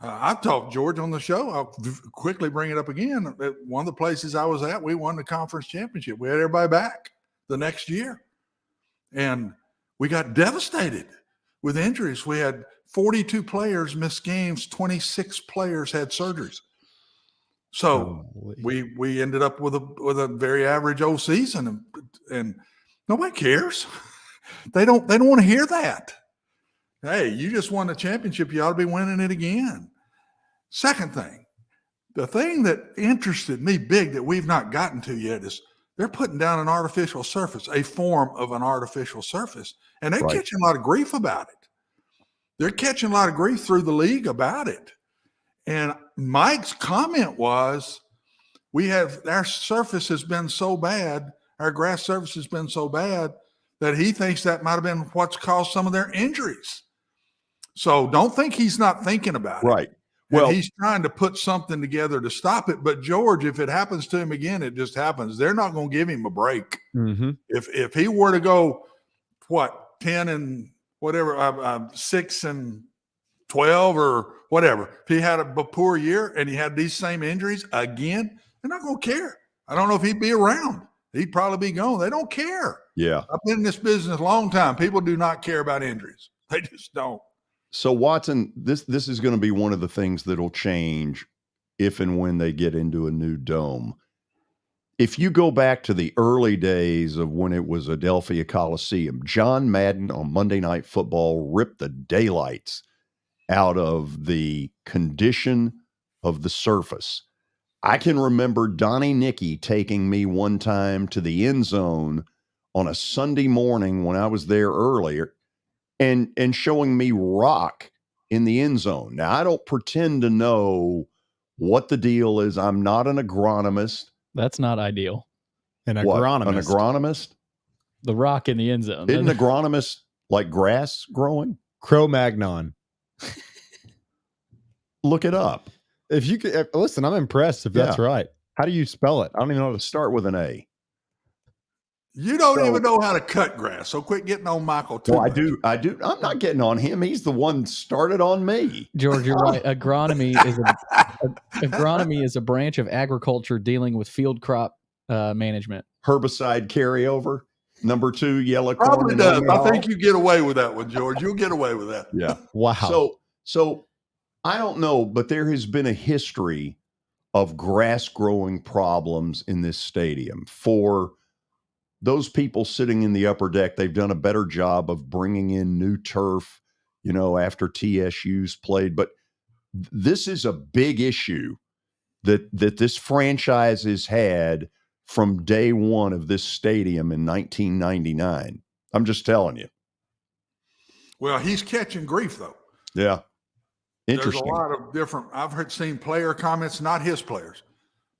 I've talked George on the show. I'll quickly bring it up again. At one of the places I was at, we won the conference championship. We had everybody back the next year. And we got devastated with injuries. We had 42 players miss games. 26 players had surgeries. So we ended up with a very average old season, and nobody cares. They don't want to hear that. Hey, you just won the championship. You ought to be winning it again. Second thing, the thing that interested me big that we've not gotten to yet is they're putting down an artificial surface, a form of an artificial surface, and they're catching a lot of grief about it. They're catching a lot of grief through the league about it. And Mike's comment was, our surface has been so bad, our grass surface has been so bad that he thinks that might have been what's caused some of their injuries. So don't think he's not thinking about it.
Right.
Well,
Well,
he's trying to put something together to stop it. But George, if it happens to him again, it just happens. They're not going to give him a break.
Mm-hmm.
If he were to go, 10 and whatever, 6 and 12 or whatever, if he had a poor year and he had these same injuries again, they're not going to care. I don't know if he'd be around. He'd probably be gone. They don't care.
yeah.
I've been in this business a long time. People do not care about injuries. They just don't.
So Watson, this is going to be one of the things that'll change if and when they get into a new dome. If you go back to the early days of when it was Adelphia Coliseum, John Madden on Monday Night Football ripped the daylights out of the condition of the surface. I can remember Donnie Nicky taking me one time to the end zone on a Sunday morning when I was there earlier and showing me rock in the end zone. Now, I don't pretend to know what the deal is. I'm not an agronomist.
That's not ideal.
An
What,
agronomist.
an agronomist?
The rock in the end zone.
Isn't agronomist like grass growing?
Cro-Magnon.
Look it up.
If you could listen, I'm impressed if that's
Yeah.
right. How do you spell it?
I don't even know how to start with an A.
You don't even know how to cut grass, so quit getting on Michael too
Well, I
much.
do. I'm not getting on him. He's the one started on me.
George, you're right. Agronomy is a branch of agriculture dealing with field crop management.
Herbicide carryover. Number 2, yellow corn.
Probably
and
does. I
alcohol.
think you get away with that one, George. You'll get away with that.
Yeah.
Wow.
So I don't know, but there has been a history of grass growing problems in this stadium. For those people sitting in the upper deck, they've done a better job of bringing in new turf, after TSU's played. But this is a big issue that this franchise has had from day one of this stadium in 1999. I'm just telling you.
Well, he's catching grief though.
Yeah.
There's a
Interesting.
lot of different. I've seen player comments, not his players,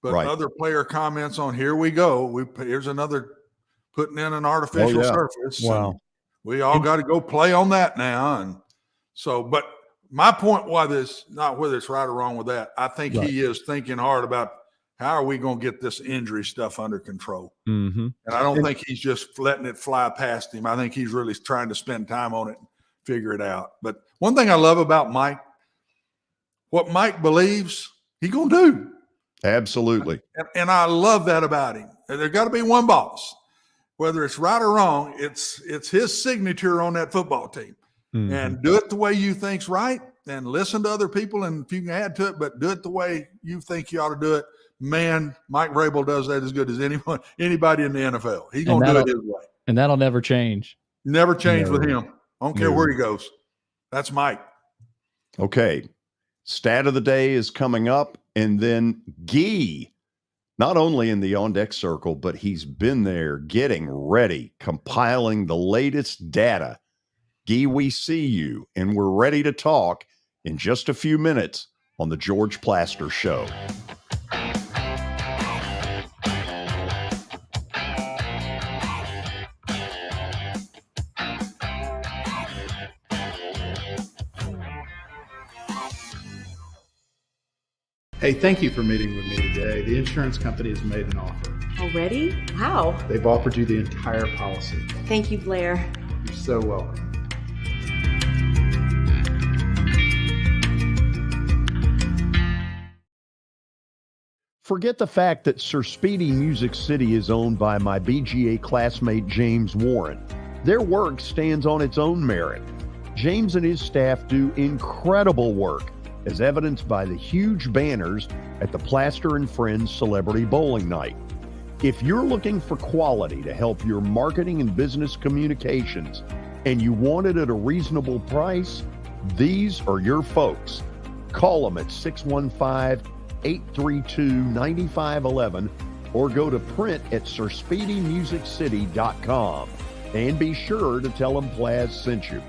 but
Right.
other player comments on here we go. Here's another putting in an artificial
yeah.
surface.
Wow.
and we all got to go play on that now. And so, but my point was not whether it's right or wrong with that. I think he is thinking hard about how are we going to get this injury stuff under control.
Mm-hmm.
And I don't think he's just letting it fly past him. I think he's really trying to spend time on it and figure it out. But one thing I love about Mike, what Mike believes, he's going to do.
Absolutely.
And I love that about him. There's got to be one boss. Whether it's right or wrong, it's his signature on that football team.
Mm-hmm.
And do it the way you think's right and listen to other people. And if you can add to it, but do it the way you think you ought to do it. Man, Mike Vrabel does that as good as anybody in the NFL. He's going to do it his way.
And that'll never change.
Never change with him. I don't care where he goes. That's Mike.
Okay. Stat of the day is coming up. And then McGee, not only in the on-deck circle, but he's been there getting ready, compiling the latest data. McGee, we see you, and we're ready to talk in just a few minutes on the George Plaster Show.
Hey, thank you for meeting with me today. The insurance company has made an offer.
Already? How?
They've offered you the entire policy.
Thank you, Blair.
You're so welcome.
Forget the fact that Sir Speedy Music City is owned by my BGA classmate James Warren. Their work stands on its own merit. James and his staff do incredible work, as evidenced by the huge banners at the Plaster and Friends Celebrity Bowling Night. If you're looking for quality to help your marketing and business communications, and you want it at a reasonable price, these are your folks. Call them at 615-832-9511 or go to print at sirspeedymusiccity.com. And be sure to tell them Plaz sent you.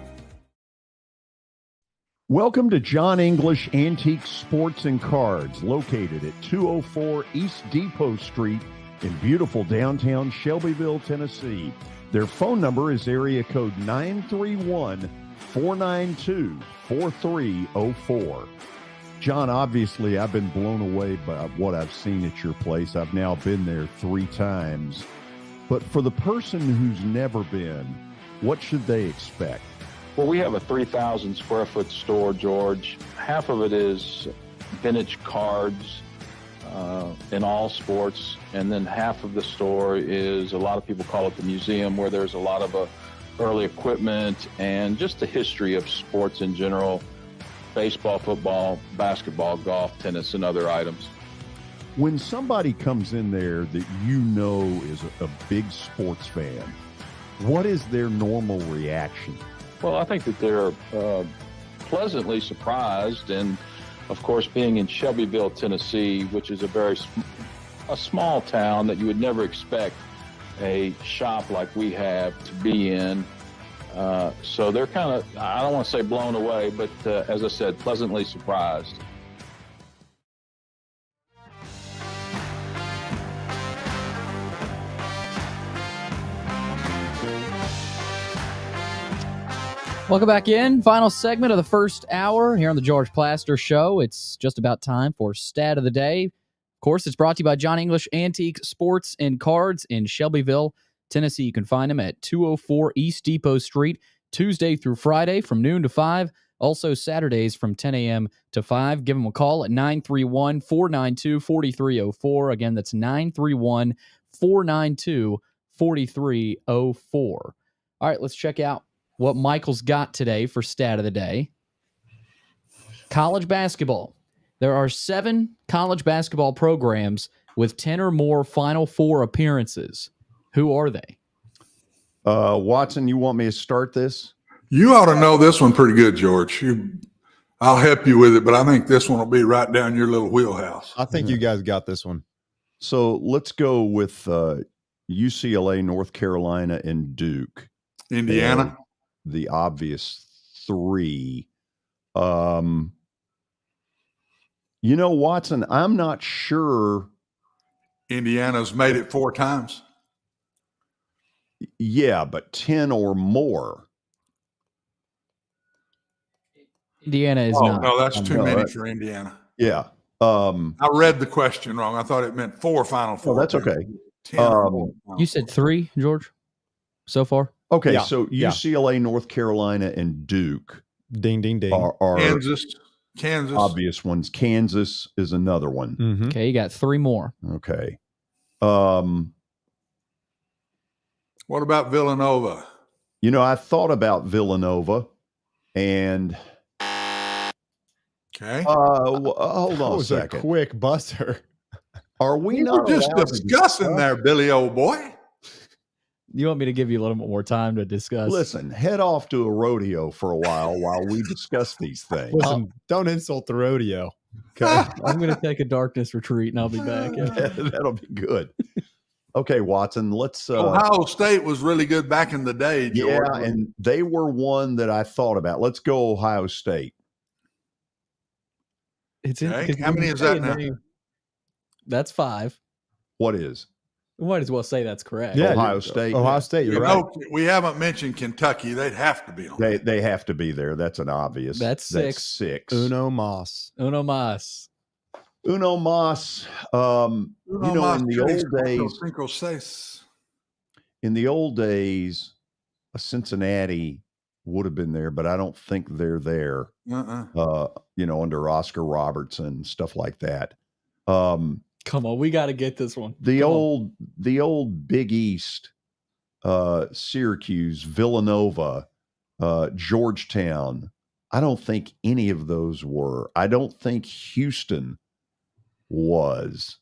Welcome to John English Antique Sports and Cards, located at 204 East Depot Street in beautiful downtown Shelbyville, Tennessee. Their phone number is area code 931-492-4304. John, obviously, I've been blown away by what I've seen at your place. I've now been there 3 times. But for the person who's never been, what should they expect?
Well, we have a 3,000 square foot store, George. Half of it is vintage cards in all sports. And then half of the store is, a lot of people call it the museum, where there's a lot of early equipment and just the history of sports in general. Baseball, football, basketball, golf, tennis, and other items.
When somebody comes in there that you know is a big sports fan, what is their normal reaction?
Well, I think that they're pleasantly surprised. And, of course, being in Shelbyville, Tennessee, which is a small town that you would never expect a shop like we have to be in. So they're kind of, I don't want to say blown away, but as I said, pleasantly surprised.
Welcome back in. Final segment of the first hour here on the George Plaster Show. It's just about time for Stat of the Day. Of course, it's brought to you by John English Antique Sports and Cards in Shelbyville, Tennessee. You can find them at 204 East Depot Street, Tuesday through Friday from noon to 5. Also Saturdays from 10 a.m. to 5. Give them a call at 931-492-4304. Again, that's 931-492-4304. All right, let's check out what Michael's got today for Stat of the Day. College basketball. There are 7 college basketball programs with 10 or more Final Four appearances. Who are they?
Watson, you want me to start this?
You ought to know this one pretty good, George. I'll help you with it, but I think this one will be right down your little wheelhouse.
I think you guys got this one.
So let's go with UCLA, North Carolina, and Duke.
Indiana?
And the obvious 3. Watson, I'm not sure.
Indiana's made it 4 times.
Yeah, but 10 or more.
Indiana is not.
No, that's too many for Indiana.
Yeah.
I read the question wrong. I thought it meant 4 Final Four.
Oh, that's okay.
10
you said 3, George, so far?
Okay,
Yeah.
so UCLA, North Carolina, and Duke.
Ding, ding, ding.
Are
Kansas.
Obvious ones. Kansas is another one.
Mm-hmm.
Okay, you got 3 more.
Okay.
What about Villanova?
I thought about Villanova, and
okay.
Hold on a
was
second.
A quick buzzer.
Are we
We're
not
just
allowed to
discussing there, Billy, old boy?
You want me to give you a little bit more time to discuss?
Listen, head off to a rodeo for a while we discuss these things.
Listen, don't insult the rodeo.
Okay.
I'm going to take a darkness retreat and I'll be back.
That'll be good. Okay, Watson, let's
Ohio State was really good back in the day, George.
Yeah, and they were one that I thought about. Let's go Ohio State.
It's
okay. How many is that now?
That's 5.
What is?
We might as well say that's correct.
Yeah, Ohio State.
Ohio State, you're right.
We haven't mentioned Kentucky. They'd have to be on.
They have to be there. That's an obvious.
That's 6.
6.
Uno mas.
Uno mas.
Uno mas. You know, in the old days, Cincinnati would have been there, but I don't think they're there. You know, under Oscar Robertson, stuff like that.
Come on, we got to get this one.
The old Big East, Syracuse, Villanova, Georgetown. I don't think any of those were. I don't think Houston was.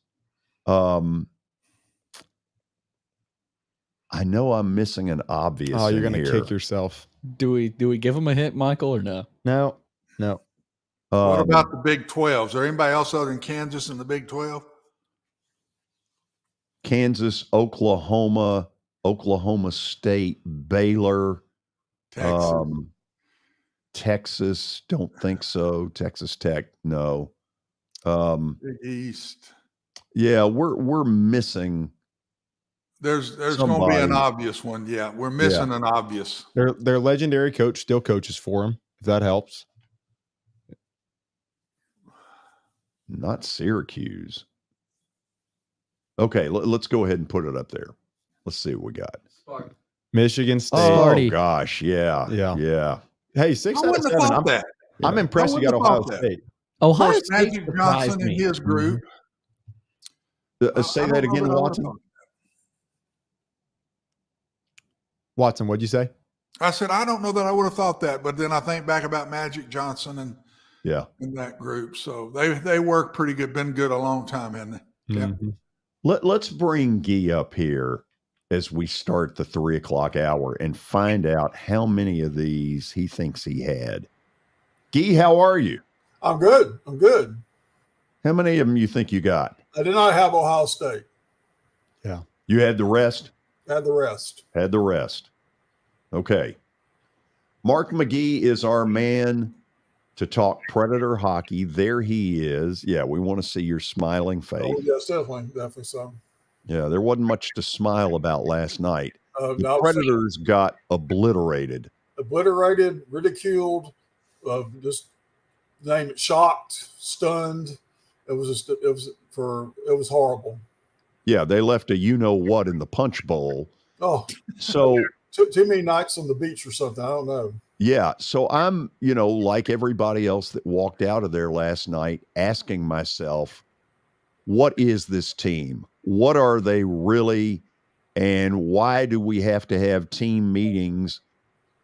I know I'm missing an obvious.
Oh, you're gonna
here.
kick yourself.
Do we give him a hint, Michael, or no?
No.
What about the Big 12? Is there anybody else other than Kansas in the Big 12?
Kansas, Oklahoma, Oklahoma State, Baylor, Texas. Don't think so. Texas Tech, no.
Big East.
Yeah, we're missing.
There's going to be an obvious one. Yeah, we're missing an obvious.
Their legendary coach still coaches for him, if that helps.
Not Syracuse. Okay, let's go ahead and put it up there. Let's see what we got.
Michigan State.
Oh gosh, yeah.
Hey, 6 out of 7. I'm impressed you got Ohio State.
Ohio State
Magic Johnson and his group.
Say that again, Watson.
Watson, what'd you say?
I said I don't know that I would have thought that, but then I think back about Magic Johnson and in that group. So they work pretty good. Been good a long time, haven't they?
Mm-hmm. Let's bring Guy up here as we start the 3 o'clock hour and find out how many of these he thinks he had. Guy, how are you?
I'm good.
How many of them you think you got?
I did not have Ohio State.
Yeah.
You had the rest?
Had the rest.
Okay. Mark McGee is our man to talk Predator hockey. There he is. Yeah, we want to see your smiling face.
Oh, yes, definitely so.
Yeah, there wasn't much to smile about last night. The Predators got obliterated.
Ridiculed, just name it, shocked, stunned. It was horrible.
Yeah, they left a you-know-what in the punch bowl.
Oh,
so
too many nights on the beach or something. I don't know.
Yeah, so I'm, like everybody else that walked out of there last night, asking myself, what is this team? What are they really? And why do we have to have team meetings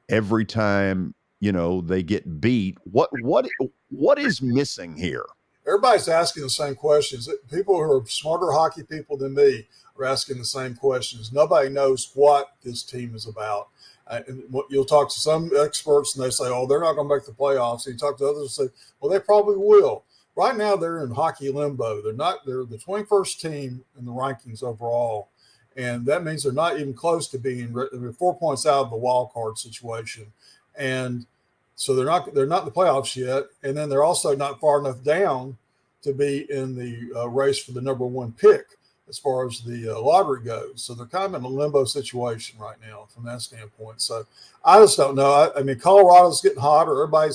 every time, they get beat? What is missing here?
Everybody's asking the same questions. People who are smarter hockey people than me are asking the same questions. Nobody knows what this team is about. You'll talk to some experts and they say, oh, they're not going to make the playoffs. And you talk to others and say, well, they probably will. Right now, they're in hockey limbo. They're the 21st team in the rankings overall. And that means they're not even close to being 4 points out of the wild card situation. And so they're not in the playoffs yet. And then they're also not far enough down to be in the race for the number 1 pick as far as the lottery goes. So they're kind of in a limbo situation right now from that standpoint. So I just don't know. I mean, Colorado's getting hotter. Everybody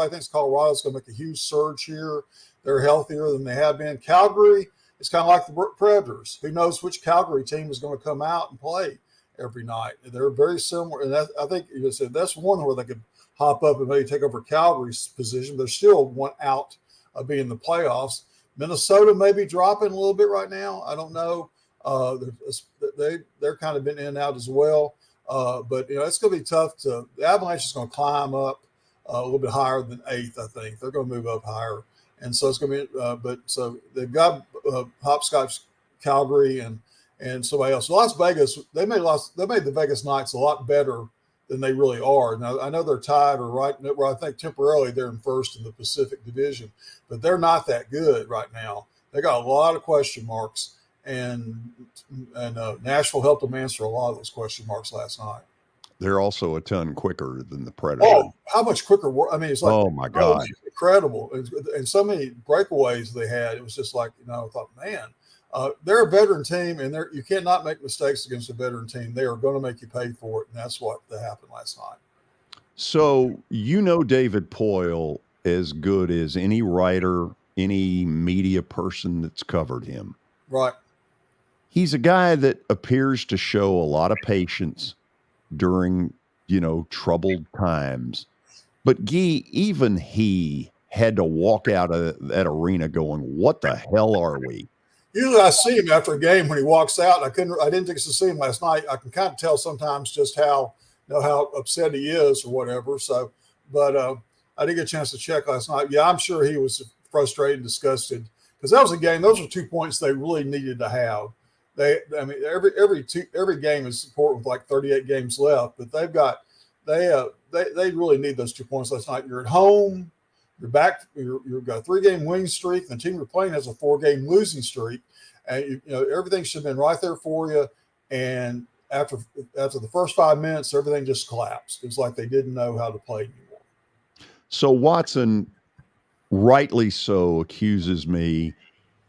thinks Colorado's going to make a huge surge here. They're healthier than they have been. Calgary is kind of like the Predators. Who knows which Calgary team is going to come out and play every night? They're very similar. And I think you said that's one where they could hop up and maybe take over Calgary's position. They're still one out of being in the playoffs. Minnesota may be dropping a little bit right now. I don't know. They're kind of been in and out as well. But it's going to be tough. The Avalanche is going to climb up a little bit higher than 8th. I think they're going to move up higher, and so it's going to be. So they've got Hopscotch, Calgary, and somebody else. Las Vegas. They made the Vegas Knights a lot better than they really are. Now, I know they're tied or right where I think temporarily they're in first in the Pacific Division, but they're not that good right now. They got a lot of question marks, and Nashville helped them answer a lot of those question marks last night.
They're also a ton quicker than the Predators.
Oh, how much quicker? I mean, it's like,
oh my God,
incredible. And so many breakaways they had. It was just like, I thought, man, they're a veteran team, and you cannot make mistakes against a veteran team. They are going to make you pay for it, and that's what happened last night.
So David Poyle as good as any writer any media person that's covered him.
Right.
He's a guy that appears to show a lot of patience during, troubled times. But even he had to walk out of that arena going, "What the hell are we?"
Usually I see him after a game when he walks out. I didn't get to see him last night. I can kind of tell sometimes just how upset he is or whatever. So, but I didn't get a chance to check last night. Yeah, I'm sure he was frustrated and disgusted because that was a game. Those were 2 points they really needed to have. Every game is important with like 38 games left, but they really need those 2 points last night. You're at home. You're back. You've got a 3-game winning streak. And the team you're playing has a 4-game losing streak, and everything should have been right there for you. And after the first 5 minutes, everything just collapsed. It was like they didn't know how to play anymore.
So Watson, rightly so, accuses me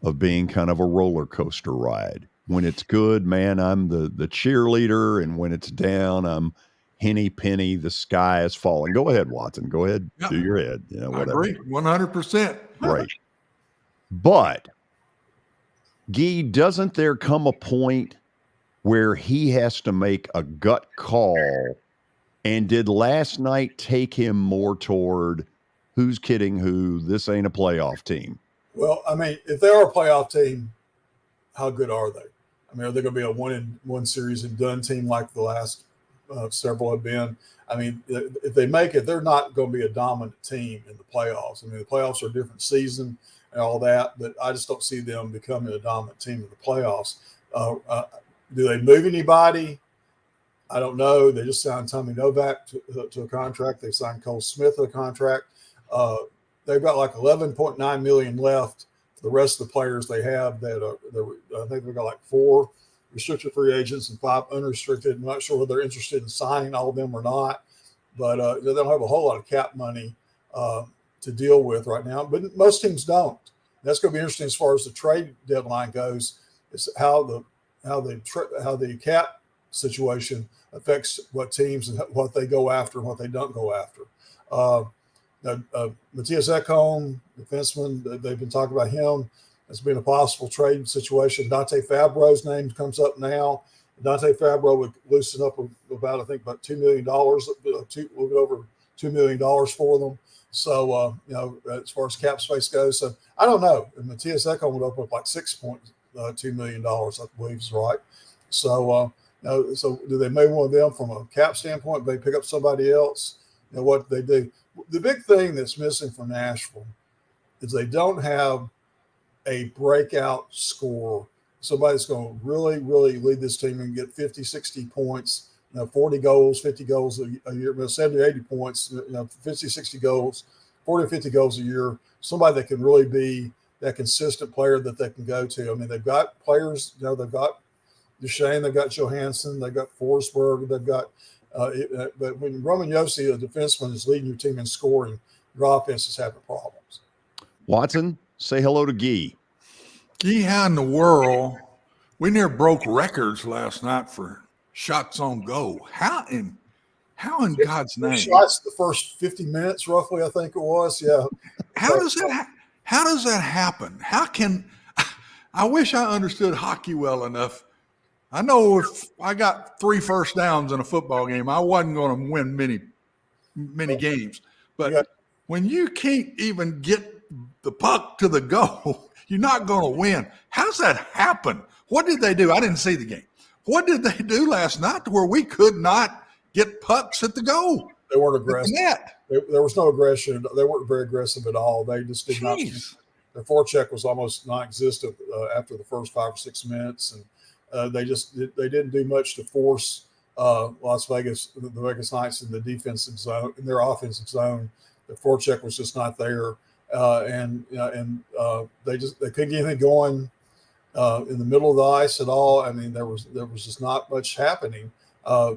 of being kind of a roller coaster ride. When it's good, man, I'm the cheerleader, and when it's down, I'm henny penny, the sky is falling. Go ahead, Watson. Go ahead, do your head. Whatever.
I agree, 100%.
Right. But Guy, doesn't there come a point where he has to make a gut call? And did last night take him more toward who's kidding who? This ain't a playoff team.
Well, I mean, if they are a playoff team, how good are they? I mean, are they going to be a one series and done team like the last several have been? I mean, if they make it, they're not going to be a dominant team in the playoffs. I mean, the playoffs are a different season and all that, but I just don't see them becoming a dominant team in the playoffs. Do they move anybody? I don't know. They just signed Tommy Novak to a contract. They signed Cole Smith to a contract. They've got like $11.9 million left for the rest of the players they have. I think they've got like 4 restricted free agents and 5 unrestricted. I'm not sure whether they're interested in signing all of them or not, but they don't have a whole lot of cap money to deal with right now. But most teams don't. That's going to be interesting as far as the trade deadline goes. Is how the cap situation affects what teams and what they go after and what they don't go after. Matthias Ekholm, defenseman, they've been talking about him. It's been a possible trade situation. Dante Fabro's name comes up now. Dante Fabro would loosen up about $2 million, a little bit over $2 million for them. So, as far as cap space goes, so I don't know. And Matthias Ekholm would open up like $6.2 million, I believe is right. So, so do they move one of them from a cap standpoint? Do they pick up somebody else? What do they do? The big thing that's missing from Nashville is they don't have a breakout scorer. Somebody's going to really, really lead this team and get 50, 60 points, 40 goals, 50 goals a year, 70, 80 points, 50, 60 goals, 40 or 50 goals a year. Somebody that can really be that consistent player that they can go to. I mean, they've got players, they've got Duchesne, they've got Johansson, they've got Forsberg, they've got but when Roman Josi, a defenseman, is leading your team in scoring, your offense is having problems.
Watson, say hello to Guy.
Guy, how in the world? We near broke records last night for shots on goal. How in God's name?
Shots the first 50 minutes, roughly, I think it was. Yeah.
How does that happen? I wish I understood hockey well enough. I know if I got 3 first downs in a football game, I wasn't going to win many games. But when you can't even get the puck to the goal, you're not going to win. How's that happen? What did they do? I didn't see the game. What did they do last night to where we could not get pucks at the goal?
They weren't aggressive. There was no aggression. They weren't very aggressive at all. They just did not. Their forecheck was almost non-existent after the first 5 or 6 minutes, and they didn't do much to force Las Vegas, the Vegas Knights, in the defensive zone, in their offensive zone. The forecheck was just not there, and they couldn't get anything going in the middle of the ice at all. I mean, there was just not much happening. They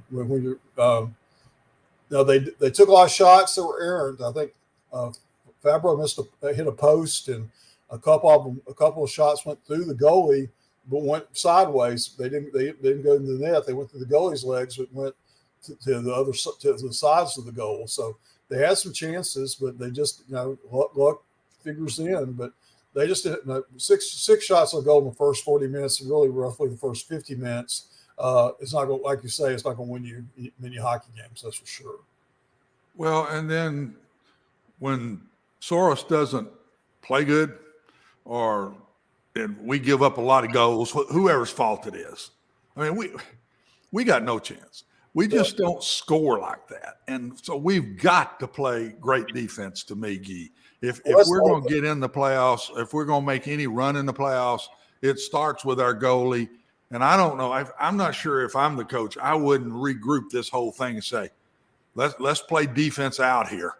took a lot of shots that were errant. I think Fabro hit a post, and a couple of shots went through the goalie, but went sideways. They didn't go into the net. They went through the goalie's legs, but went to the sides of the goal. So they had some chances, but they just luck figures in. But they just did six shots on goal in the first 40 minutes, and really roughly the first 50 minutes. It's not going, like you say, it's not going to win you many hockey games. That's for sure.
Well, and then when Soros doesn't play good, and we give up a lot of goals, whoever's fault it is. I mean, we got no chance. We just don't score like that. And so we've got to play great defense to McGee. If we're going to get in the playoffs, if we're going to make any run in the playoffs, it starts with our goalie. And I don't know. I'm not sure if I'm the coach, I wouldn't regroup this whole thing and say, let's play defense out here.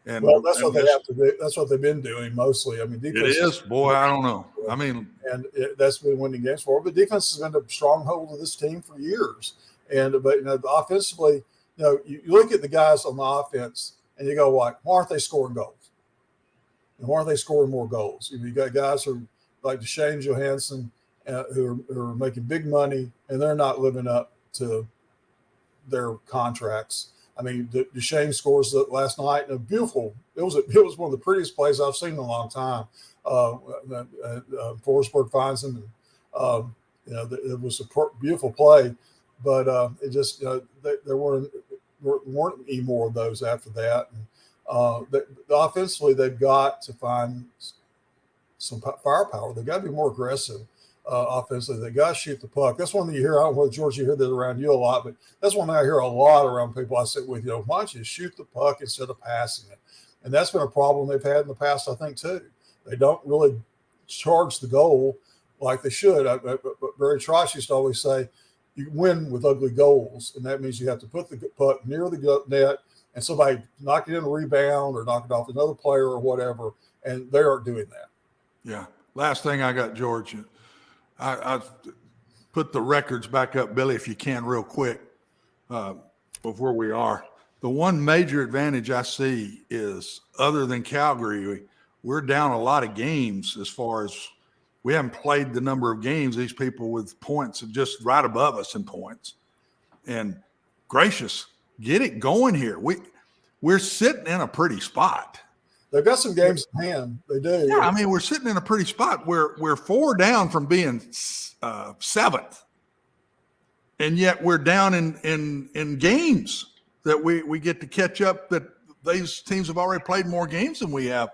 And
well, that's what they have to do. That's what they've been doing mostly. I mean, defense.
It is, boy. I don't know. I mean,
and that's been winning games for. But defense has been a stronghold of this team for years. But offensively, you look at the guys on the offense and you go, why aren't they scoring goals? And why aren't they scoring more goals? You got guys who like Duchesne Johansson who are making big money and they're not living up to their contracts. I mean, Duchesne scores last night. And it was one of the prettiest plays I've seen in a long time. Forsberg finds him, and it was a beautiful play. But it just there weren't any more of those after that. And offensively, they've got to find some firepower. They've got to be more aggressive. Offensively, they got to shoot the puck. That's one thing you hear. I don't know whether, George, you hear that around you a lot, but that's one thing I hear a lot around people I sit with. Why don't you shoot the puck instead of passing it? And that's been a problem they've had in the past, I think, too. They don't really charge the goal like they should. But Barry Trotz used to always say, you win with ugly goals, and that means you have to put the puck near the net and somebody knock it in a rebound or knock it off another player or whatever, and they aren't doing that.
Yeah. Last thing I got, George. I put the records back up, Billy, if you can, real quick, of where we are. The one major advantage I see is, other than Calgary, we're down a lot of games as far as we haven't played the number of games. These people with points are just right above us in points. And gracious, get it going here. We're sitting in a pretty spot.
They've got some games in hand. They do.
Yeah, I mean, we're sitting in a pretty spot. We're 4 down from being 7th, and yet we're down in games that we get to catch up. That these teams have already played more games than we have.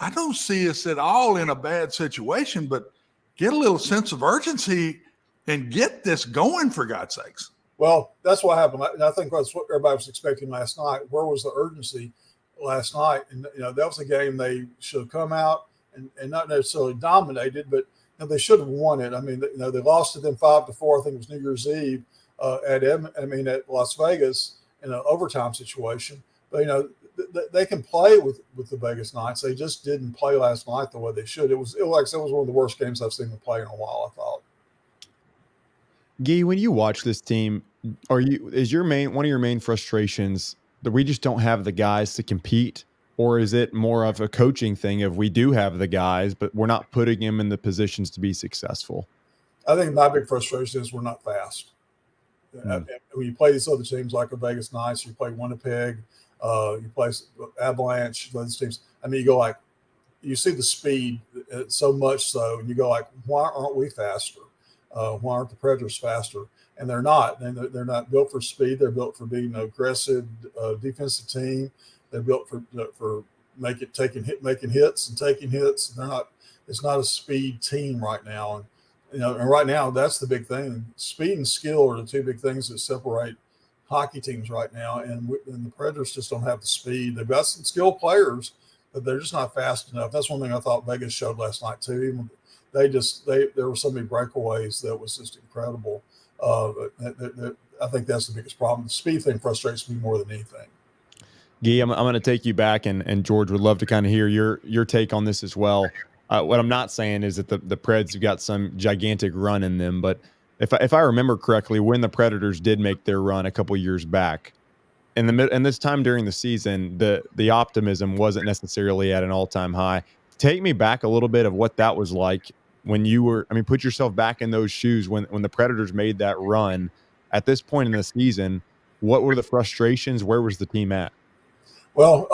I don't see us at all in a bad situation, but get a little sense of urgency and get this going, for God's sakes.
Well, that's what happened. I think that's what everybody was expecting last night. Where was the urgency last night? And that was a game they should have come out and not necessarily dominated, but they should have won it. I mean, they lost to them 5-4. I think it was New Year's Eve at Las Vegas in an overtime situation. But they can play with the Vegas Knights. They just didn't play last night the way they should. It was one of the worst games I've seen them play in a while, I thought.
Guy, when you watch this team, is one of your main frustrations that we just don't have the guys to compete, or is it more of a coaching thing of we do have the guys, but we're not putting them in the positions to be successful?
I think my big frustration is we're not fast. When you play these other teams like the Vegas Knights, you play Winnipeg, you play Avalanche, those teams. I mean, you see the speed so much so, and you go like, why aren't we faster? Why aren't the Predators faster? And they're not. They're not built for speed. They're built for being an aggressive defensive team. They're built for making hits and taking hits. They're not. It's not a speed team right now. And right now that's the big thing. Speed and skill are the two big things that separate hockey teams right now. And the Predators just don't have the speed. They've got some skilled players, but they're just not fast enough. That's one thing I thought Vegas showed last night too. There were so many breakaways that was just incredible. I think that's the biggest problem. The speed thing frustrates me more than anything.
Guy, I'm going to take you back, and George would love to kind of hear your take on this as well. What I'm not saying is that the Preds have got some gigantic run in them, but if I remember correctly, when the Predators did make their run a couple years back, and this time during the season, the optimism wasn't necessarily at an all-time high. Take me back a little bit of what that was like when you were, put yourself back in those shoes when the Predators made that run. At this point in the season, what were the frustrations? Where was the team at?
Well,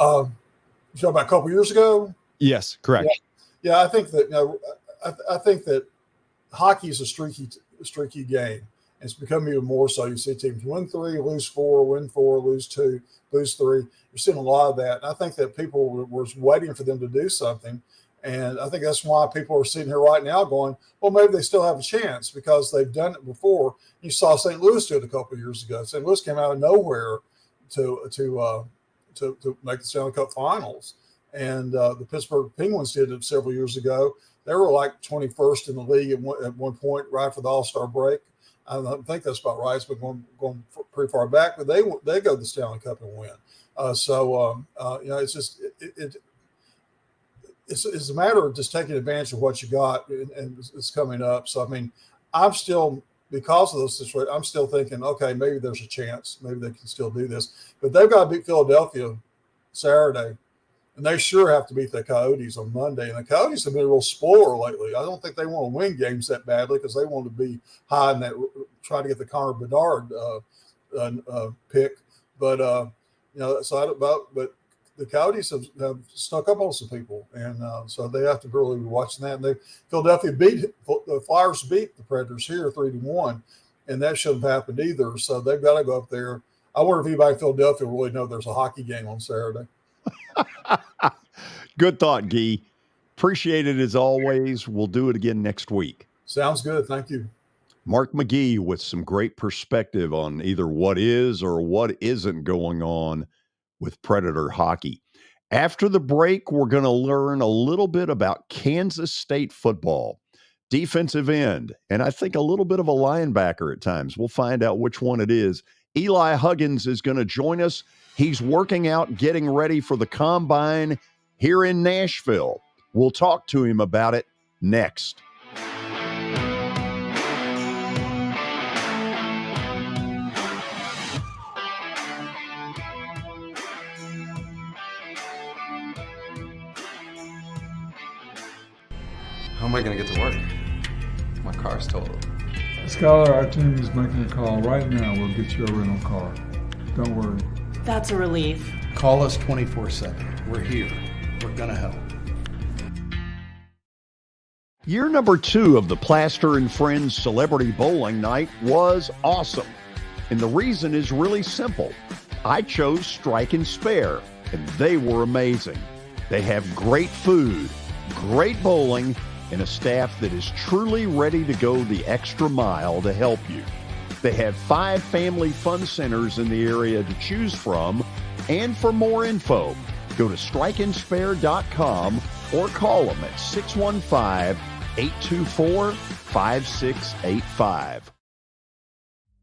you talking about a couple years ago?
Yes, correct.
Yeah, I think that I think that hockey is a streaky game. It's become even more so. You see teams win 3, lose 4, win 4, lose 2, lose 3. You're seeing a lot of that. And I think that people were waiting for them to do something. And I think that's why people are sitting here right now going, well, maybe they still have a chance because they've done it before. You saw St. Louis do it a couple of years ago. St. Louis came out of nowhere to make the Stanley Cup Finals. And the Pittsburgh Penguins did it several years ago. They were like 21st in the league at one point, right after the All-Star break. I don't think that's about right. It's been going pretty far back, but they go to the Stanley Cup and win. It's just it's a matter of just taking advantage of what you got, and it's coming up. So I mean, I'm still, because of those situations, I'm still thinking, okay, maybe there's a chance, maybe they can still do this. But they've got to beat Philadelphia Saturday, and they sure have to beat the Coyotes on Monday. And the Coyotes have been a real spoiler lately. I don't think they want to win games that badly because they want to be high in that, try to get the Connor Bedard pick. But but the Coyotes have snuck up on some people, and so they have to really be watching that. And the Flyers beat the Predators here 3-1, and that shouldn't have happened either. So they've got to go up there. I wonder if anybody in Philadelphia really know there's a hockey game on Saturday.
Good thought, Gee. Appreciate it as always. We'll do it again next week.
Sounds good. Thank you.
Mark McGee with some great perspective on either what is or what isn't going on with Predator hockey. After the break, we're going to learn a little bit about Kansas State football, defensive end, and I think a little bit of a linebacker at times. We'll find out which one it is. Eli Huggins is going to join us. He's working out, getting ready for the combine here in Nashville. We'll talk to him about it next.
How am I going to get to work? My car's totaled.
Skylar, our team is making a call right now. We'll get you a rental car. Don't worry.
That's a relief.
Call us 24/7. We're here. We're going to help.
Year number 2 of the Plaster and Friends Celebrity Bowling Night was awesome. And the reason is really simple. I chose Strike and Spare, and they were amazing. They have great food, great bowling, and a staff that is truly ready to go the extra mile to help you. They have 5 family fun centers in the area to choose from, and for more info, go to strikeandspare.com or call them at 615-824-5685.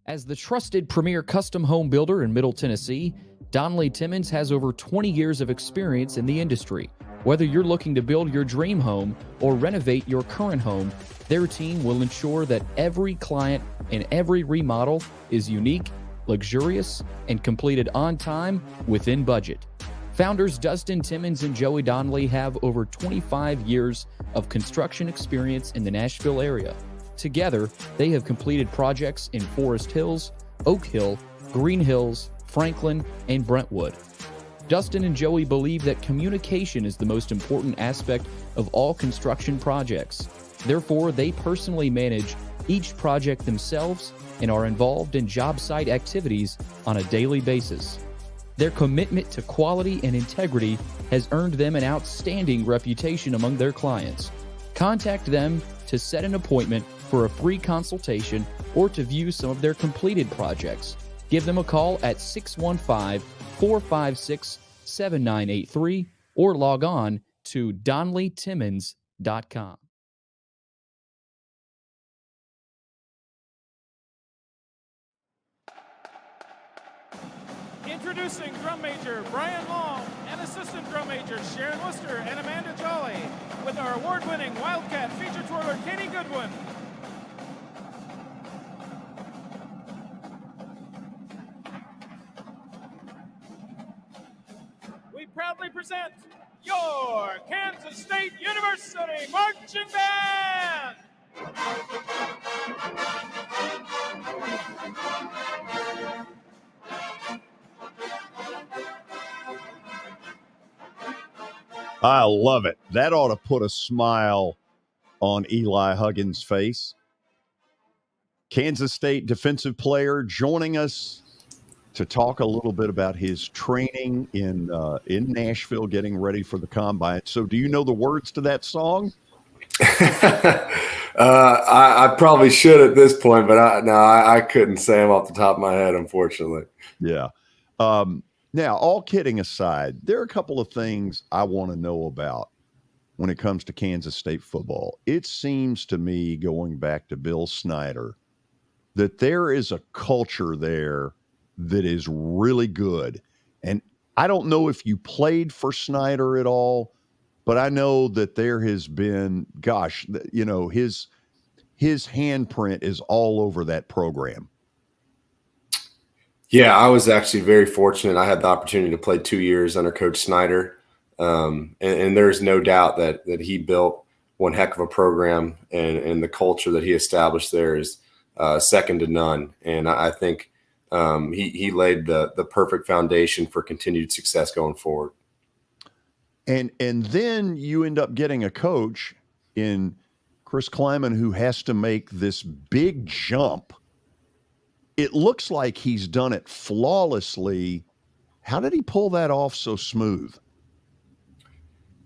As the trusted premier custom home builder in Middle Tennessee, Donnelly Timmons has over 20 years of experience in the industry. Whether you're looking to build your dream home or renovate your current home, their team will ensure that every client and every remodel is unique, luxurious, and completed on time within budget. Founders Dustin Timmons and Joey Donnelly have over 25 years of construction experience in the Nashville area. Together, they have completed projects in Forest Hills, Oak Hill, Green Hills, Franklin, and Brentwood. Dustin and Joey believe that communication is the most important aspect of all construction projects. Therefore, they personally manage each project themselves and are involved in job site activities on a daily basis. Their commitment to quality and integrity has earned them an outstanding reputation among their clients. Contact them to set an appointment for a free consultation or to view some of their completed projects. Give them a call at 615-456-7983 or log on to DonnellyTimmons.com.
Introducing Drum Major Brian Long and Assistant Drum Major Sharon Worcester and Amanda Jolly with our award-winning Wildcat feature twirler Katie Goodwin. We proudly present your Kansas State University Marching Band!
I love it. That ought to put a smile on Eli Huggins' face. Kansas State defensive player joining us to talk a little bit about his training in Nashville, getting ready for the combine. So, do you know the words to that song?
I probably should at this point, but I couldn't say them off the top of my head, unfortunately.
Yeah. Now, all kidding aside, there are a couple of things I want to know about when it comes to Kansas State football. It seems to me, going back to Bill Snyder, that there is a culture there that is really good. And I don't know if you played for Snyder at all, but I know that there has been, gosh, you know, his handprint is all over that program.
Yeah, I was actually very fortunate. I had the opportunity to play 2 years under Coach Snyder. And there's no doubt that he built one heck of a program, and the culture that he established there is second to none. And I think he laid the perfect foundation for continued success going forward.
And then you end up getting a coach in Chris Kleiman who has to make this big jump. It looks like he's done it flawlessly. How did he pull that off so smooth?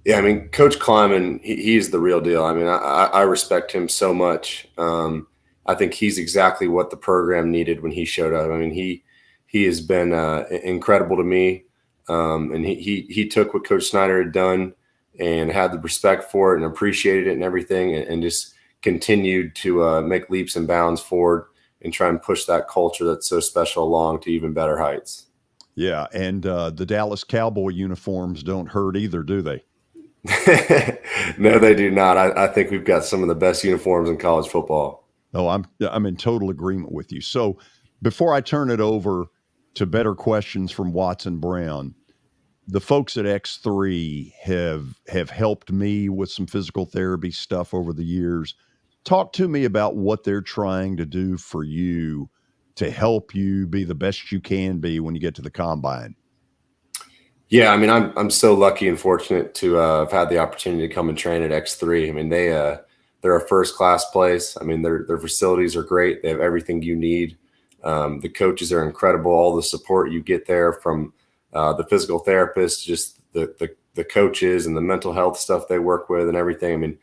Yeah, I mean, Coach Kleiman, he's the real deal. I mean, I respect him so much. I think he's exactly what the program needed when he showed up. I mean, he has been incredible to me, and he took what Coach Snyder had done and had the respect for it and appreciated it and everything, and just continued to make leaps and bounds forward and try and push that culture that's so special along to even better heights.
Yeah, and the Dallas Cowboy uniforms don't hurt either, do they?
No, they do not. I think we've got some of the best uniforms in college football.
Oh, I'm in total agreement with you. So before I turn it over to better questions from Watson Brown, the folks at X3 have helped me with some physical therapy stuff over the years. Talk to me about what they're trying to do for you to help you be the best you can be when you get to the combine.
Yeah, I mean, I'm so lucky and fortunate to have had the opportunity to come and train at X3. I mean, they're a first-class place. I mean, their facilities are great. They have everything you need. The coaches are incredible. All the support you get there from the physical therapists, just the coaches and the mental health stuff they work with and everything. I mean,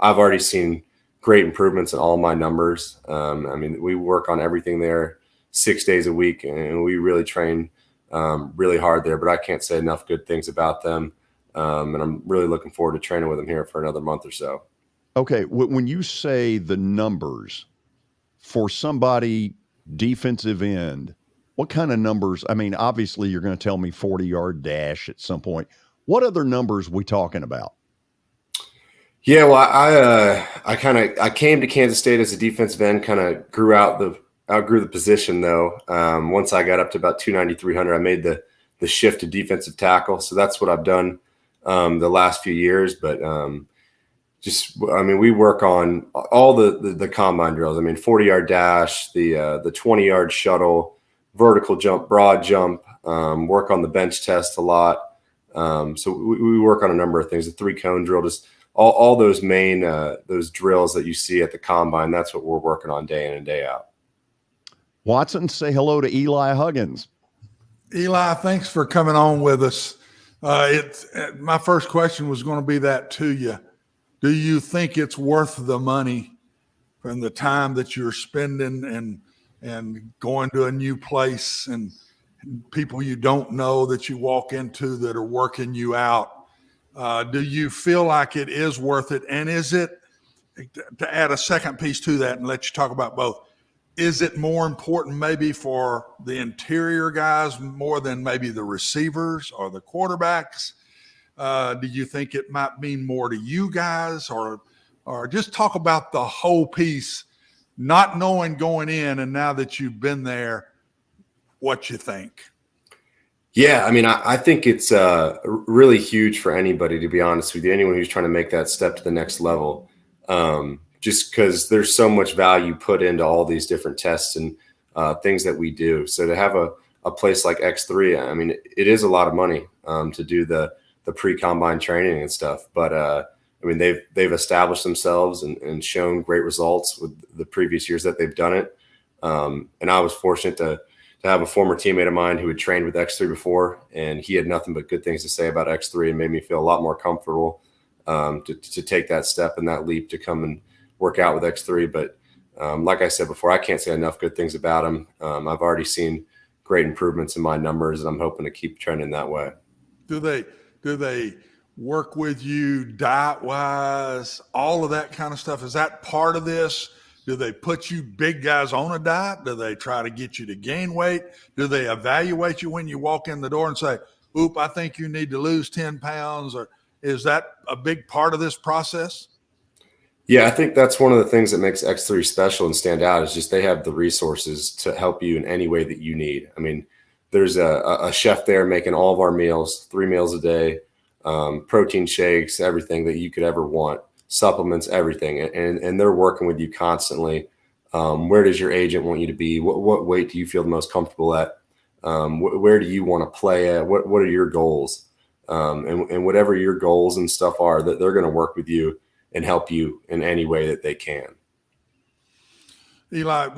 I've already seen great improvements in all my numbers. I mean, we work on everything there 6 days a week, and we really train really hard there, but I can't say enough good things about them. And I'm really looking forward to training with them here for another month or so.
Okay. When you say the numbers for somebody defensive end, what kind of numbers? I mean, obviously you're going to tell me 40-yard dash at some point. What other numbers we talking about?
Yeah, well, I came to Kansas State as a defensive end, kind of outgrew the position though. Once I got up to about 290, 300, I made the shift to defensive tackle. So that's what I've done the last few years. But we work on all the combine drills. I mean, 40-yard dash, the 20-yard shuttle, vertical jump, broad jump, work on the bench test a lot. So we work on a number of things, the 3-cone drill, just all those main those drills that you see at the combine. That's what we're working on day in and day out.
Watson, say hello to Eli Huggins.
Eli, thanks for coming on with us. My first question was going to be that to you. Do you think it's worth the money from the time that you're spending and going to a new place and people you don't know that you walk into that are working you out? Do you feel like it is worth it? And is it, to add a second piece to that and let you talk about both, is it more important maybe for the interior guys more than maybe the receivers or the quarterbacks? Do you think it might mean more to you guys, or just talk about the whole piece, not knowing going in, and now that you've been there, what you think?
Yeah, I mean, I think it's really huge for anybody, to be honest with you, anyone who's trying to make that step to the next level, just because there's so much value put into all these different tests and things that we do. So to have a place like X3, I mean, it is a lot of money to do the the pre-combine training and stuff. But I mean, they've established themselves and shown great results with the previous years that they've done it. And I was fortunate to have a former teammate of mine who had trained with X3 before, and he had nothing but good things to say about X3 and made me feel a lot more comfortable to take that step and that leap to come and work out with X3. But like I said before, I can't say enough good things about him. I've already seen great improvements in my numbers, and I'm hoping to keep trending that way.
Do they work with you diet wise, all of that kind of stuff? Is that part of this? Do they put you big guys on a diet? Do they try to get you to gain weight? Do they evaluate you when you walk in the door and say, oop, I think you need to lose 10 pounds? Or is that a big part of this process?
Yeah, I think that's one of the things that makes X3 special and stand out is just they have the resources to help you in any way that you need. I mean, there's a chef there making all of our meals, 3 meals a day, protein shakes, everything that you could ever want, supplements, everything. And they're working with you constantly. Where does your agent want you to be? What weight do you feel the most comfortable at? Where do you want to play at? What are your goals? And whatever your goals and stuff are, that they're going to work with you and help you in any way that they can.
Eli,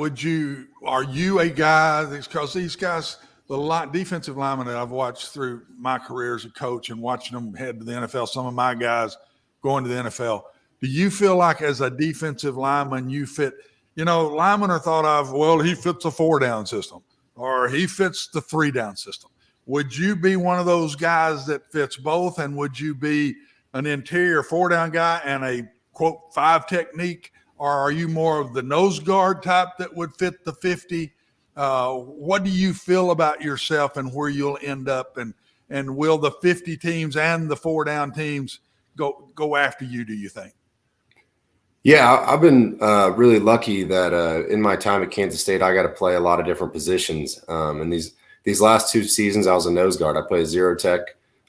are you a guy, because these guys, the defensive linemen that I've watched through my career as a coach and watching them head to the NFL, some of my guys going to the NFL, do you feel like as a defensive lineman you fit, linemen are thought of, well, he fits a 4-down system or he fits the 3-down system. Would you be one of those guys that fits both, and would you be an interior 4-down guy and a quote 5 technique, or are you more of the nose guard type that would fit the 50? What do you feel about yourself and where you'll end up, and will the 50 teams and the 4-down teams go after you, do you think?
Yeah, I've been really lucky that in my time at Kansas State, I got to play a lot of different positions. And these last 2 seasons, I was a nose guard. I played 0 tech.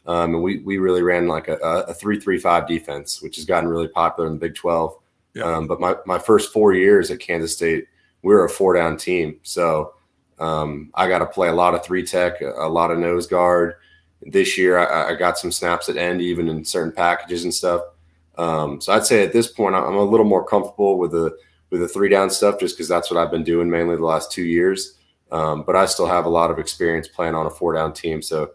And we really ran like a 3-3-5 defense, which has gotten really popular in the Big 12. Yeah. But my first 4 years at Kansas State, we were a 4-down team. So I got to play a lot of 3 tech, a lot of nose guard. This year, I got some snaps at end, even in certain packages and stuff. So I'd say at this point, I'm a little more comfortable with the 3-down stuff, just because that's what I've been doing mainly the last 2 years. But I still have a lot of experience playing on a 4-down team. So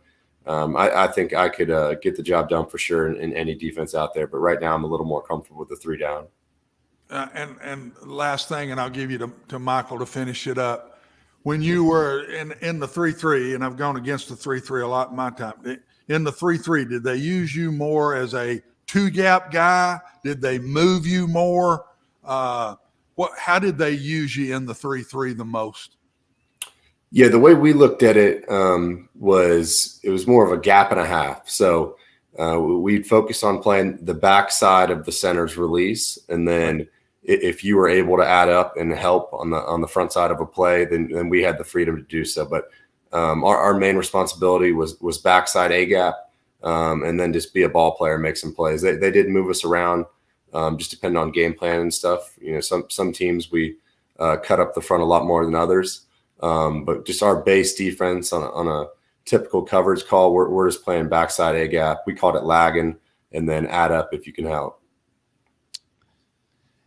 I think I could get the job done for sure in any defense out there. But right now I'm a little more comfortable with the 3-down.
And last thing, and I'll give you to Michael to finish it up. When you were in the 3-3, and I've gone against the 3-3 a lot in my time, in the 3-3, did they use you more as a 2-gap guy? Did they move you more? How did they use you in the 3-3 the most?
Yeah, the way we looked at it was more of a gap and a half. So we'd focus on playing the backside of the center's release, and then if you were able to add up and help on the front side of a play, then we had the freedom to do so. But our main responsibility was backside A gap, and then just be a ball player, make some plays. They did move us around, just depending on game plan and stuff. Some teams we cut up the front a lot more than others. But just our base defense on a typical coverage call, we're just playing backside A gap. We called it lagging, and then add up if you can help.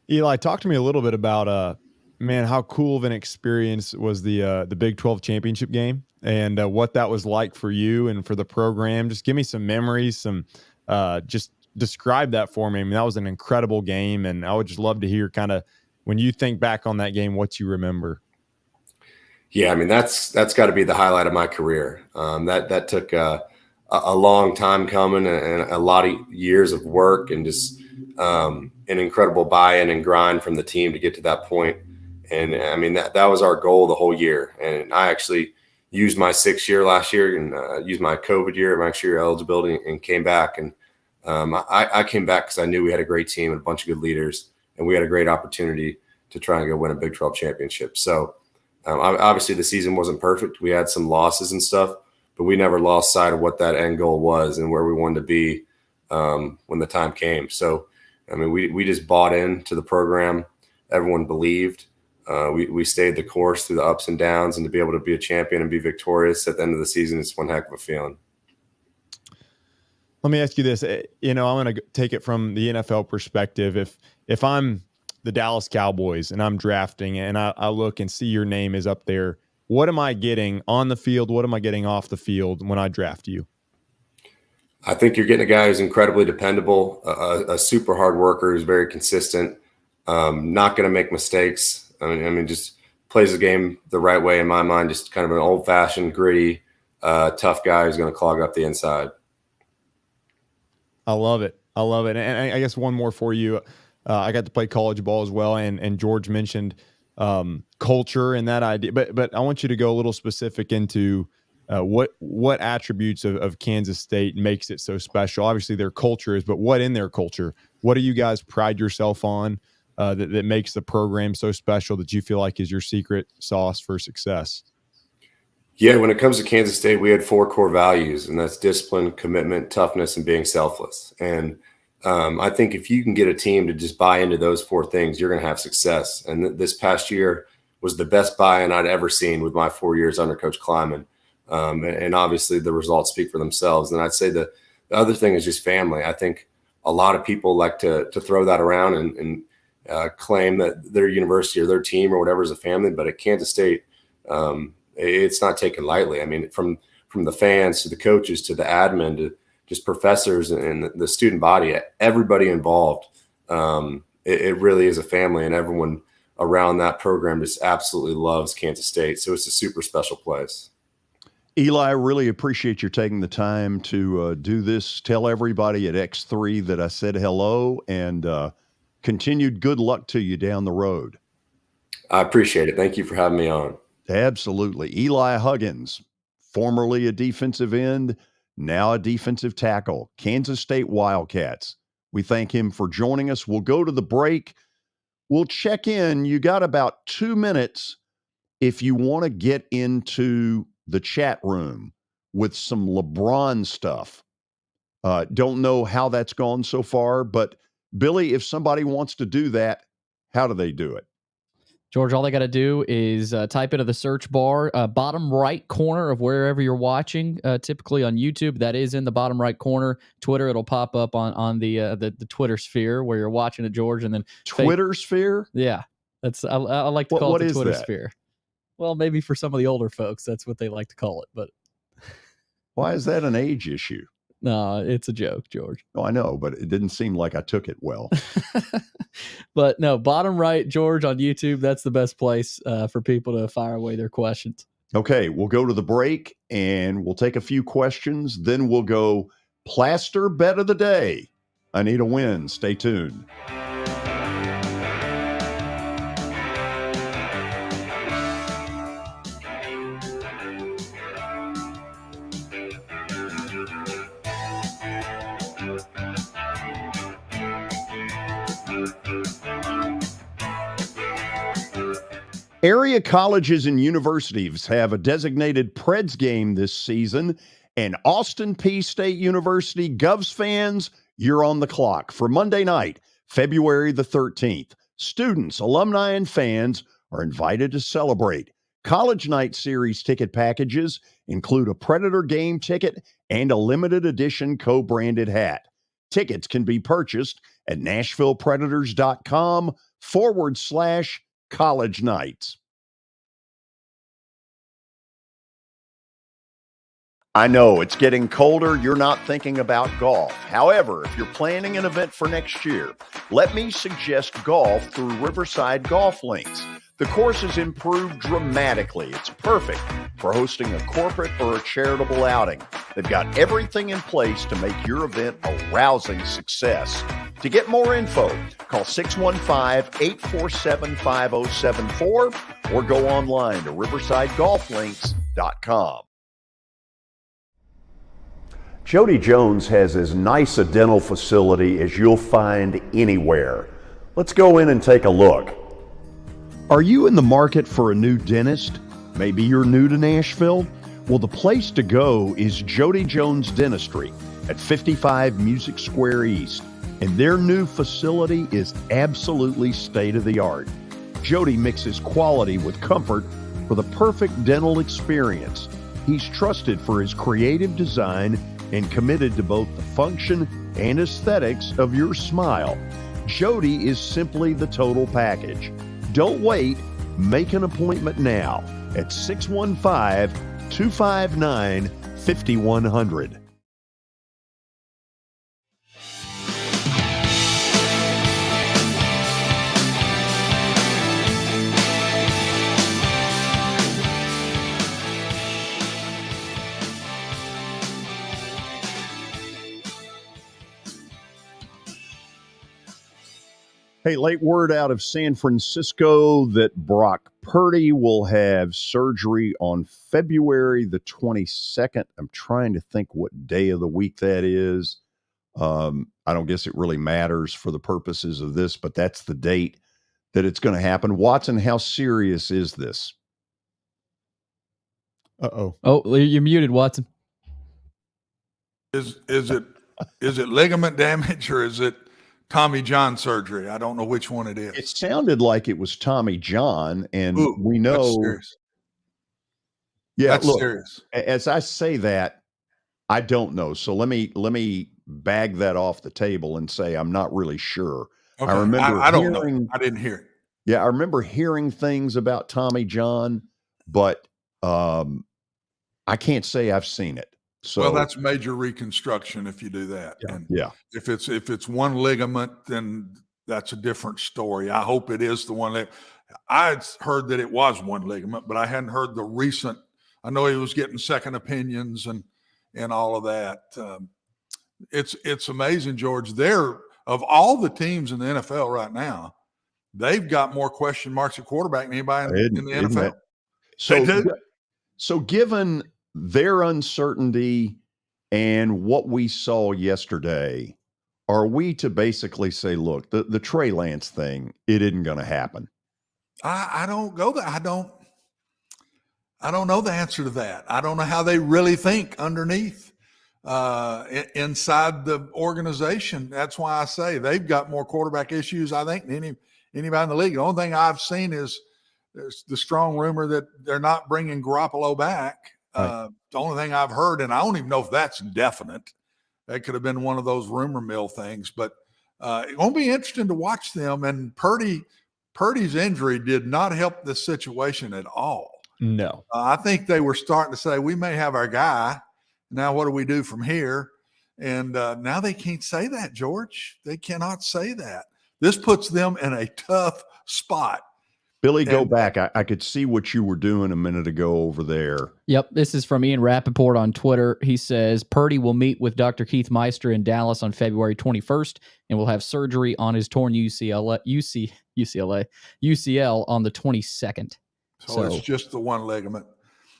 Eli, talk to me a little bit about how cool of an experience was the Big 12 championship game, and what that was like for you and for the program. Just give me some memories, just describe that for me. I mean, that was an incredible game, and I would just love to hear kind of when you think back on that game, what you remember.
Yeah, I mean, that's got to be the highlight of my career. That took a long time coming, and a lot of years of work, and just an incredible buy-in and grind from the team to get to that point. And I mean, that was our goal the whole year. And I actually used my 6th year last year, and used my COVID year, my extra year eligibility, and came back. And I came back because I knew we had a great team and a bunch of good leaders, and we had a great opportunity to try and go win a Big 12 championship. So obviously the season wasn't perfect. We had some losses and stuff, but we never lost sight of what that end goal was and where we wanted to be when the time came. So, I mean, we just bought into the program. Everyone believed. We stayed the course through the ups and downs, and to be able to be a champion and be victorious at the end of the season is one heck of a feeling.
Let me ask you this. I'm going to take it from the NFL perspective. If I'm the Dallas Cowboys and I'm drafting and I look and see your name is up there, what am I getting on the field? What am I getting off the field when I draft you?
I think you're getting a guy who's incredibly dependable, a super hard worker who's very consistent, not going to make mistakes. I mean, just plays the game the right way in my mind. Just kind of an old-fashioned, gritty, tough guy who's going to clog up the inside.
I love it. And I guess one more for you. I got to play college ball as well, and George mentioned culture and that idea. But I want you to go a little specific into what attributes of Kansas State makes it so special. Obviously, their culture is, but what in their culture? What do you guys pride yourself on that makes the program so special that you feel like is your secret sauce for success?
Yeah, when it comes to Kansas State, we had 4 core values, and that's discipline, commitment, toughness, and being selfless. And I think if you can get a team to just buy into those 4 things, you're going to have success. And this past year was the best buy-in I'd ever seen with my 4 years under Coach Kleiman. And obviously the results speak for themselves. And I'd say the other thing is just family. I think a lot of people like to throw that around and claim that their university or their team or whatever is a family. But at Kansas State, it's not taken lightly. I mean, from the fans to the coaches to the admin to just professors and the student body, everybody involved. It really is a family, and everyone around that program just absolutely loves Kansas State. So it's a super special place.
Eli, I really appreciate you taking the time to do this. Tell everybody at X3 that I said hello, and continued good luck to you down the road.
I appreciate it. Thank you for having me on.
Absolutely. Eli Huggins, formerly a defensive end, now a defensive tackle, Kansas State Wildcats. We thank him for joining us. We'll go to the break. We'll check in. You got about 2 minutes if you want to get into the chat room with some LeBron stuff. Don't know how that's gone so far, but Billy, if somebody wants to do that, how do they do it?
George, all they got to do is type into the search bar, bottom right corner of wherever you're watching, typically on YouTube. That is in the bottom right corner. Twitter, it'll pop up on the Twitter sphere where you're watching it, George. And then
Twitter sphere?
Yeah. I like to call
what
it the
is
Twitter
that?
sphere. Well, maybe for some of the older folks, that's what they like to call it. But
why is that an age issue?
No, it's a joke, George.
Oh, I know, but it didn't seem like I took it well.
But no, bottom right, George, on YouTube, that's the best place for people to fire away their questions.
Okay, we'll go to the break and we'll take a few questions. Then we'll go plaster bet of the day. I need a win. Stay tuned. Area colleges and universities have a designated Preds game this season, and Austin Peay State University Govs fans, you're on the clock for Monday night, February the 13th. Students, alumni, and fans are invited to celebrate. College Night Series ticket packages include a Predator game ticket and a limited edition co-branded hat. Tickets can be purchased at NashvillePredators.com/college nights. I know it's getting colder. You're not thinking about golf. However, if you're planning an event for next year, let me suggest golf through Riverside Golf Links. The course has improved dramatically. It's perfect for hosting a corporate or a charitable outing. They've got everything in place to make your event a rousing success. To get more info, call 615-847-5074 or go online to riversidegolflinks.com. Jody Jones has as nice a dental facility as you'll find anywhere. Let's go in and take a look. Are you in the market for a new dentist? Maybe you're new to Nashville? Well, the place to go is Jody Jones Dentistry at 55 Music Square East, and their new facility is absolutely state-of-the-art. Jody mixes quality with comfort for the perfect dental experience. He's trusted for his creative design and committed to both the function and aesthetics of your smile. Jody is simply the total package. Don't wait. Make an appointment now at 615-259-5100. Hey, late word out of San Francisco that Brock Purdy will have surgery on February the 22nd. I'm trying to think what day of the week that is. I don't guess it really matters for the purposes of this, but that's the date that it's going to happen. Watson, how serious is this?
Oh, you're muted, Watson.
Is it ligament damage or is it Tommy John surgery? I don't know which one it is.
It sounded like it was Tommy John, and
Ooh,
we know.
that's serious.
Yeah,
That's
look,
serious.
as I say that, I don't know. So let me bag that off the table and say I'm not really sure.
Okay.
I remember
I don't know. I didn't hear it.
Yeah, I remember hearing things about Tommy John, but I can't say I've seen it. So
Well, that's major reconstruction if you do that. And
yeah.
if it's one ligament, then that's a different story. I hope it is the one that I heard that it was one ligament, but I hadn't heard the recent. I know he was getting second opinions and all of that. It's amazing, George. They're of all the teams in the NFL right now, they've got more question marks at quarterback than anybody in the NFL.
So given their uncertainty and what we saw yesterday, are we to basically say, look, the Trey Lance thing, it isn't going to happen?
I don't go there. I don't know the answer to that. I don't know how they really think underneath inside the organization. That's why I say they've got more quarterback issues, I think, than anybody in the league. The only thing I've seen is there's the strong rumor that they're not bringing Garoppolo back. The only thing I've heard, and I don't even know if that's definite. That could have been one of those rumor mill things, but it's going to be interesting to watch them. And Purdy's injury did not help this situation at all.
No.
I think they were starting to say, we may have our guy. Now what do we do from here? And now they can't say that, George. They cannot say that. This puts them in a tough spot.
Billy, go back. I could see what you were doing a minute ago over there.
Yep. This is from Ian Rappaport on Twitter. He says Purdy will meet with Dr. Keith Meister in Dallas on February 21st and will have surgery on his torn UCL on the 22nd.
So it's just the one ligament.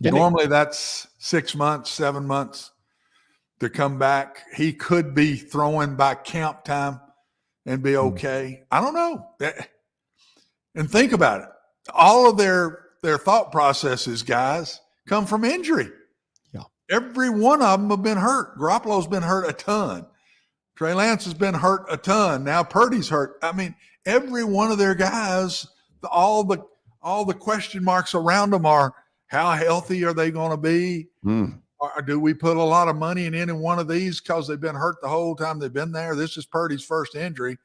Yeah.
Normally that's 6 months, 7 months to come back. He could be throwing by camp time and be okay. I don't know. And think about it. All of their thought processes, guys, come from injury.
Yeah.
Every one of them have been hurt. Garoppolo's been hurt a ton. Trey Lance has been hurt a ton. Now Purdy's hurt. I mean, every one of their guys, all the question marks around them are, how healthy are they going to be? Or do we put a lot of money in any one of these because they've been hurt the whole time they've been there? This is Purdy's first injury,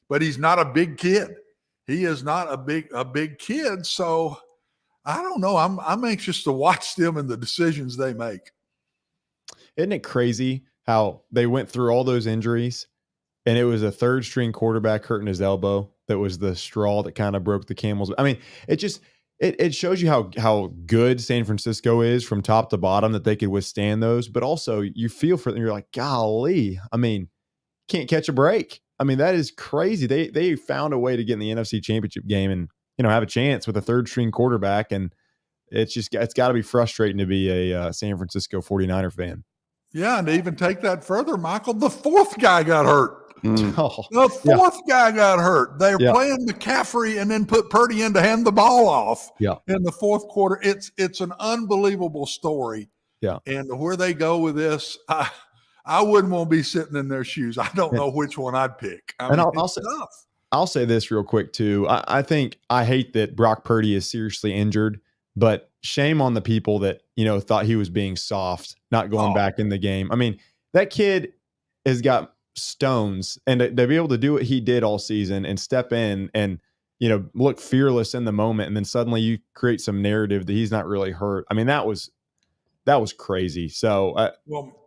but he's not a big kid. He is not a big kid. So I don't know. I'm anxious to watch them and the decisions they make.
Isn't it crazy how they went through all those injuries and it was a third string quarterback hurting his elbow that was the straw that kind of broke the camel's. I mean, it shows you how good San Francisco is from top to bottom, that they could withstand those, but also you feel for them. You're like, golly, I mean, can't catch a break. I mean, that is crazy. They found a way to get in the NFC Championship game and, have a chance with a third string quarterback. And it's got to be frustrating to be a San Francisco 49er fan.
Yeah. And to even take that further, Michael, the fourth guy got hurt.
Oh,
The fourth guy got hurt. They're playing McCaffrey and then put Purdy in to hand the ball off in the fourth quarter. It's an unbelievable story.
Yeah.
And where they go with this, I wouldn't want to be sitting in their shoes. I don't know which one I'd pick.
I'll say this real quick too. I think I hate that Brock Purdy is seriously injured, but shame on the people that, thought he was being soft, not going back in the game. I mean, That kid has got stones, and to be able to do what he did all season and step in and, you know, look fearless in the moment, and then suddenly you create some narrative that he's not really hurt. I mean, that was crazy. So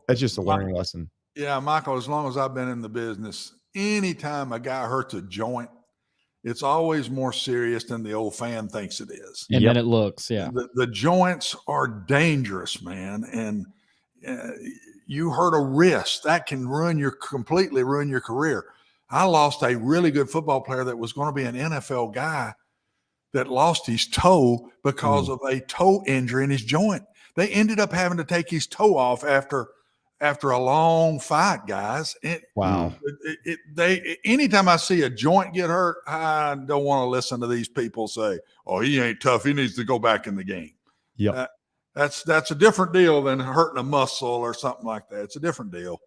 that's just a learning lesson.
Yeah, Michael, as long as I've been in the business, anytime a guy hurts a joint, it's always more serious than the old fan thinks it is.
And then it looks,
The joints are dangerous, man. And you hurt a wrist, that can completely ruin your career. I lost a really good football player that was going to be an NFL guy that lost his toe because of a toe injury in his joint. They ended up having to take his toe off after a long fight, guys.
Wow.
Anytime I see a joint get hurt, I don't want to listen to these people say, "Oh, he ain't tough. He needs to go back in the game."
Yep.
That's a different deal than hurting a muscle or something like that. It's a different deal.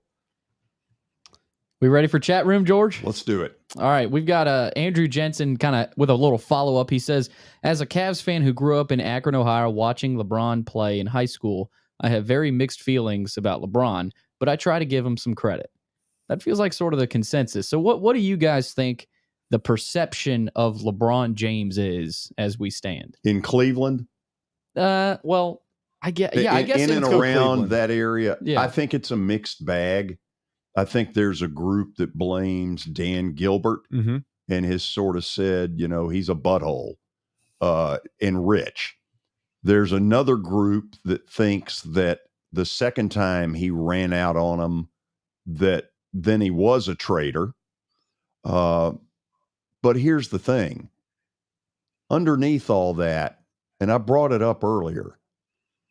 We ready for chat room, George?
Let's do it.
All right. We've got Andrew Jensen kind of with a little follow-up. He says, as a Cavs fan who grew up in Akron, Ohio, watching LeBron play in high school, I have very mixed feelings about LeBron, but I try to give him some credit. That feels like sort of the consensus. So what do you guys think the perception of LeBron James is as we stand?
In Cleveland?
Well, I guess in
and around
Cleveland.
that area.
Yeah.
I think it's a mixed bag. I think there's a group that blames Dan Gilbert and has sort of said, you know, he's a butthole and rich. There's another group that thinks that the second time he ran out on him, that then he was a traitor. But here's the thing. Underneath all that, and I brought it up earlier,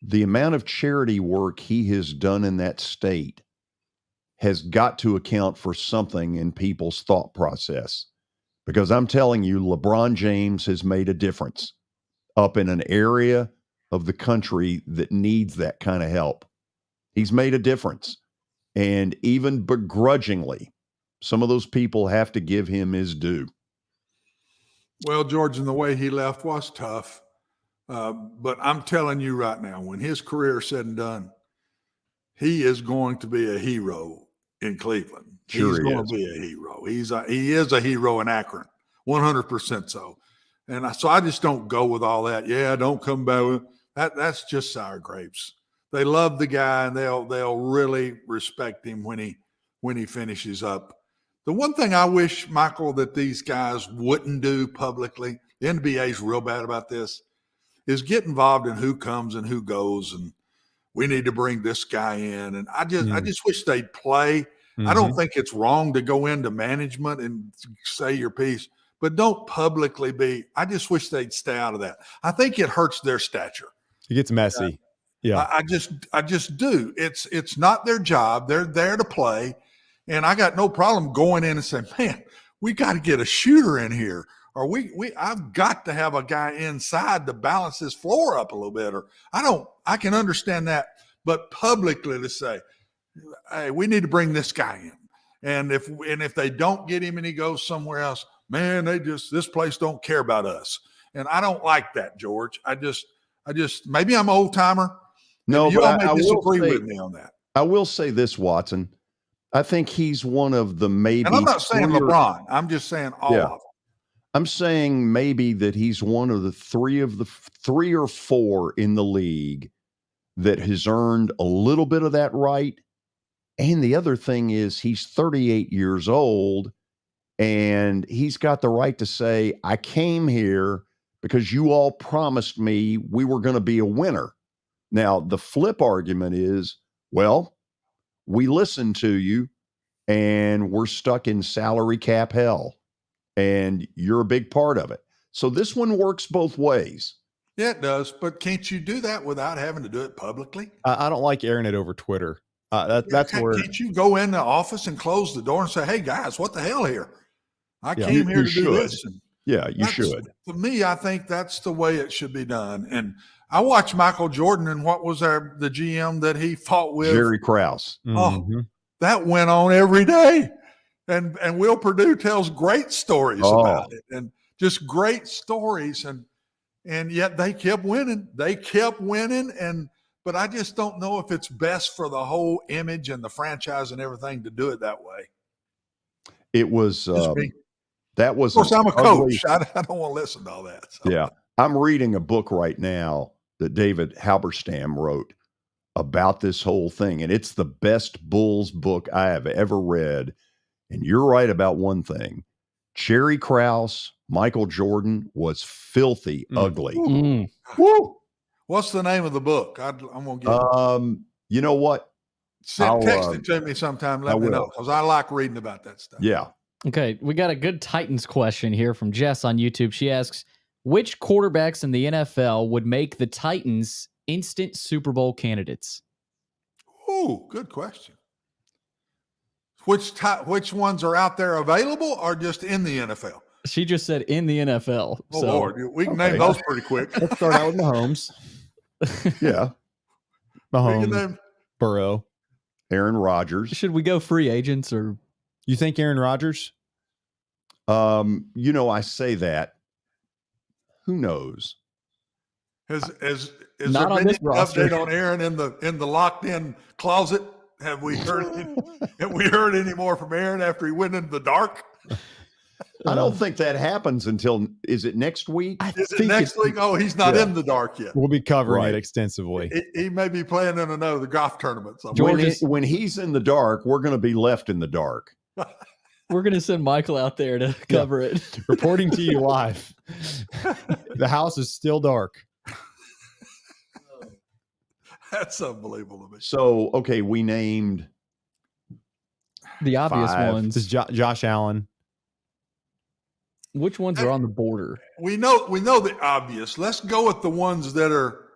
the amount of charity work he has done in that state has got to account for something in people's thought process. Because I'm telling you, LeBron James has made a difference up in an area of the country that needs that kind of help. He's made a difference. And even begrudgingly, some of those people have to give him his due.
Well, George, and the way he left was tough. But I'm telling you right now, when his career is said and done, he is going to be a hero in Cleveland.
Sure
He's
he
going
is.
to be a hero. He is a hero in Akron, 100% so. And so I just don't go with all that. Yeah, don't come back with that. That's just sour grapes. They love the guy, and they'll really respect him when he finishes up. The one thing I wish, Michael, that these guys wouldn't do publicly, the NBA's real bad about this, is get involved in who comes and who goes, and we need to bring this guy in. And I just wish they'd play. I don't think it's wrong to go into management and say your piece, but don't publicly I just wish they'd stay out of that. I think it hurts their stature.
It gets messy. Yeah.
I just do. It's not their job. They're there to play. And I got no problem going in and saying, man, we got to get a shooter in here. Or I've got to have a guy inside to balance this floor up a little bit. Or I can understand that, but publicly to say, hey, we need to bring this guy in. And if they don't get him and he goes somewhere else, man, this place don't care about us. And I don't like that, George. I just maybe I'm an old timer.
No,
you all
but
may
I
disagree
will say,
with me on that.
I will say this, Watson. I think he's one of the maybe.
And I'm not saying LeBron. I'm just saying all of them.
I'm saying maybe that he's one of the three or four in the league that has earned a little bit of that right. And the other thing is he's 38 years old, and he's got the right to say, I came here because you all promised me we were going to be a winner. Now, the flip argument is, well, we listened to you and we're stuck in salary cap hell, and you're a big part of it. So this one works both ways.
Yeah, it does. But can't you do that without having to do it publicly?
I don't like airing it over Twitter. That's where.
Can't you go in the office and close the door and say, hey, guys, what the hell here? I came here to do this. And
you should.
To me, I think that's the way it should be done. And I watched Michael Jordan, and what was the GM that he fought with?
Jerry Krause.
Oh, that went on every day. And Will Perdue tells great stories about it, and just great stories. And yet they kept winning. They kept winning, and but I just don't know if it's best for the whole image and the franchise and everything to do it that way.
It was that was.
Of course, I'm a
ugly-
coach. I don't want to listen to all that. So.
Yeah, I'm reading a book right now that David Halberstam wrote about this whole thing, and it's the best Bulls book I have ever read. And you're right about one thing: Cherry Krause, Michael Jordan was filthy ugly.
Woo! What's the name of the book? I'm gonna get it.
You know what?
Text it to me sometime. Let me know, because I like reading about that stuff.
Yeah.
Okay, we got a good Titans question here from Jess on YouTube. She asks, which quarterbacks in the NFL would make the Titans instant Super Bowl candidates?
Ooh, good question. Which ones are out there available or just in the NFL?
She just said in the NFL.
Oh,
so.
Lord. We can name those pretty quick.
Let's start out with Mahomes.
Yeah.
Mahomes, Burrow,
Aaron Rodgers.
Should we go free agents or?
You think Aaron Rodgers?
I say that. Who knows?
Is
Not
there
on
been
this
any
roster.
update on Aaron in the locked in closet? Have we heard any more from Aaron after he went into the dark?
I don't think that happens until, is it next week?
Is it next week? Oh, he's not in the dark yet.
We'll be covering it extensively.
He may be playing in the golf tournament somewhere.
When he's in the dark, we're going to be left in the dark.
We're going to send Michael out there to cover it.
Reporting to you live. The house is still dark.
That's unbelievable to me.
So, okay, we named
the obvious
5.
ones.
This is Josh Allen.
Which ones are on the border?
We know the obvious. Let's go with the ones that are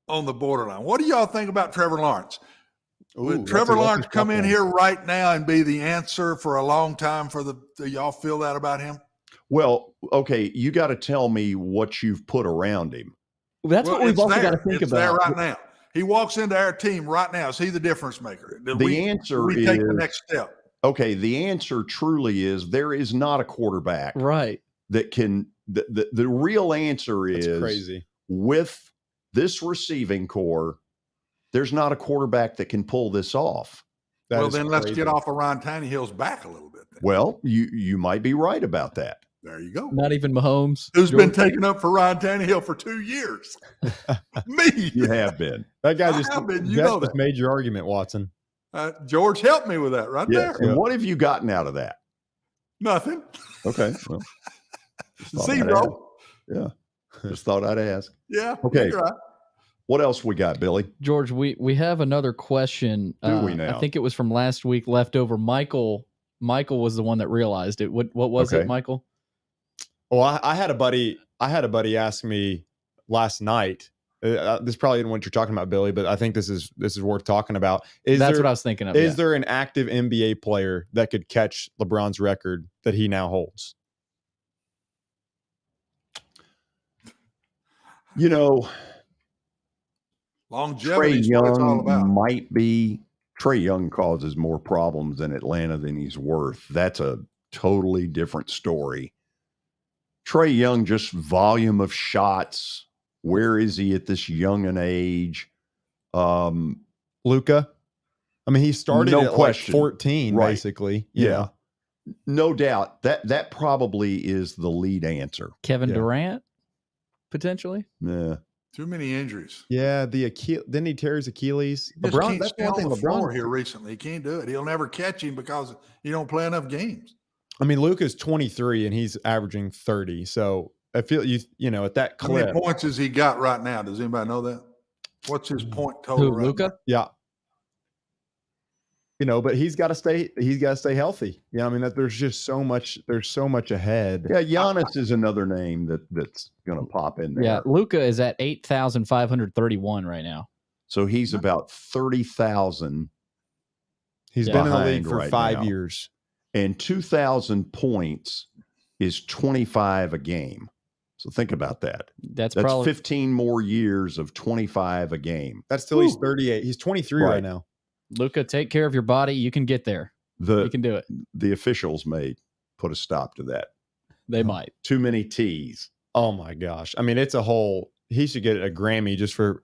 on the borderline. What do y'all think about Trevor Lawrence? Would Trevor Lawrence come in here right now and be the answer for a long time do y'all feel that about him?
Well, okay, you got to tell me what you've put around him.
That's what we've also got to think
it's
about.
there right now. He walks into our team right now. Is he the difference maker?
Answer
we
is
take the next step.
Okay, the answer truly is there is not a quarterback that can. The real answer is
crazy.
With this receiving core, there's not a quarterback that can pull this off.
Then let's get off of Ryan Tannehill's back a little bit. Then.
Well, you might be right about that.
There you go.
Not even Mahomes.
Who's been taken up for Ryan Tannehill for 2 years? Me.
You have been.
That guy just
that.
made your argument, Watson.
George helped me with that right there.
And what have you gotten out of that?
Nothing.
Okay. Well,
zero.
Yeah. Just thought I'd ask.
Yeah.
Okay.
You're right.
What else we got, Billy?
George, we have another question.
Do we now?
I think it was from last week left over. Michael was the one that realized it. What was it, Michael?
Well, I had a buddy ask me last night. This probably isn't what you're talking about, Billy, but I think this is worth talking about.
That's what I was thinking of.
Is there an active NBA player that could catch LeBron's record that he now holds?
Longevity
Trae
is what it's all about.
might be. Trae Young causes more problems in Atlanta than he's worth. That's a totally different story. Trae Young, just volume of shots. Where is he at this young an age?
Luka. I mean, he started at like 14,
right.
basically.
Yeah. No doubt. That probably is the lead answer.
Kevin Durant, potentially?
Yeah.
Too many injuries.
Yeah, didn't he tear his Achilles?
LeBron, that's one thing. LeBron here recently, he can't do it. He'll never catch him because you don't play enough games.
I mean, Luka's 23 and he's averaging 30. So I feel at that clip.
How many points has he got right now? Does anybody know that? What's his point total? Right
Luka?
now?
Yeah. But he's got to stay healthy. Yeah. I mean, there's just so much ahead.
Yeah. Giannis is another name that's going to pop in there.
Yeah. Luka is at 8,531 right now.
So he's about 30,000.
He's been in the league for
right
5
now.
years.
And 2,000 points is 25 a game. So think about that.
That's probably
15 more years of 25 a game.
That's till he's 38. He's 23 right now.
Luka, take care of your body. You can get there. You can do it.
The officials may put a stop to that.
They might.
Too many T's.
Oh my gosh. I mean, he should get a Grammy just for,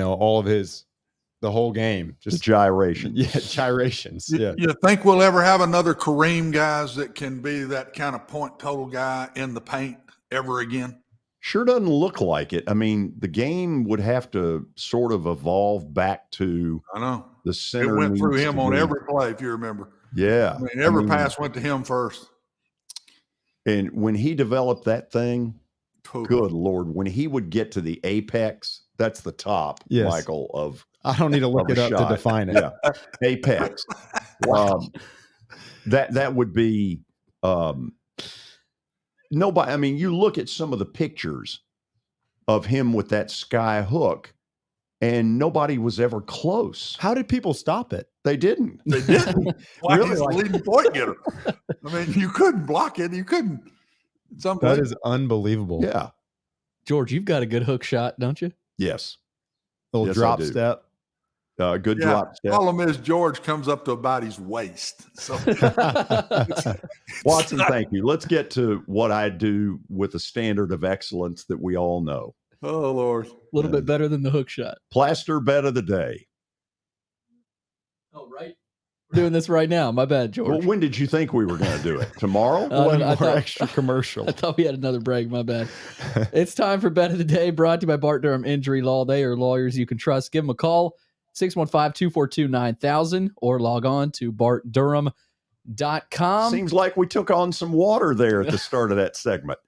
all of the whole game. Just
gyration.
Yeah, gyrations. Yeah.
You think we'll ever have another Kareem guys that can be that kind of point total guy in the paint ever again?
Sure doesn't look like it. I mean, the game would have to sort of evolve back to the center.
It went through
needs
him
to
on
be-
every play, if you remember.
Yeah.
I mean, every pass went to him first.
And when he developed that thing, good Lord, when he would get to the apex, that's the top,
Yes.
Michael, of
I don't need to look
of
it
a
up
shot.
to define it.
Yeah. Apex. That would be nobody. I mean, you look at some of the pictures of him with that sky hook, and nobody was ever close.
How did people stop it?
They didn't.
They didn't. Like
Really?
he's the leading point getter. I mean, you couldn't block it. You couldn't.
That is unbelievable.
Yeah.
George, you've got a good hook shot, don't you?
Yes.
Little
Yes, I
drop
do.
step.
Good
Yeah.
drop step.
Problem is, George comes up to about his waist. So
Watson, thank you. Let's get to what I do with a standard of excellence that we all know.
Oh, Lord.
A little bit better than the hook shot.
Plaster bet of the day.
Oh, right. We're doing this right now. My bad, George.
Well, when did you think we were going to do it? Tomorrow?
One
I
more
thought-
extra commercial.
I thought we had another break. My bad. It's time for Bet of the Day, brought to you by Bart Durham Injury Law. They are lawyers you can trust. Give them a call, 615-242-9000, or log on to bartdurham.com.
Seems like we took on some water there at the start of that segment.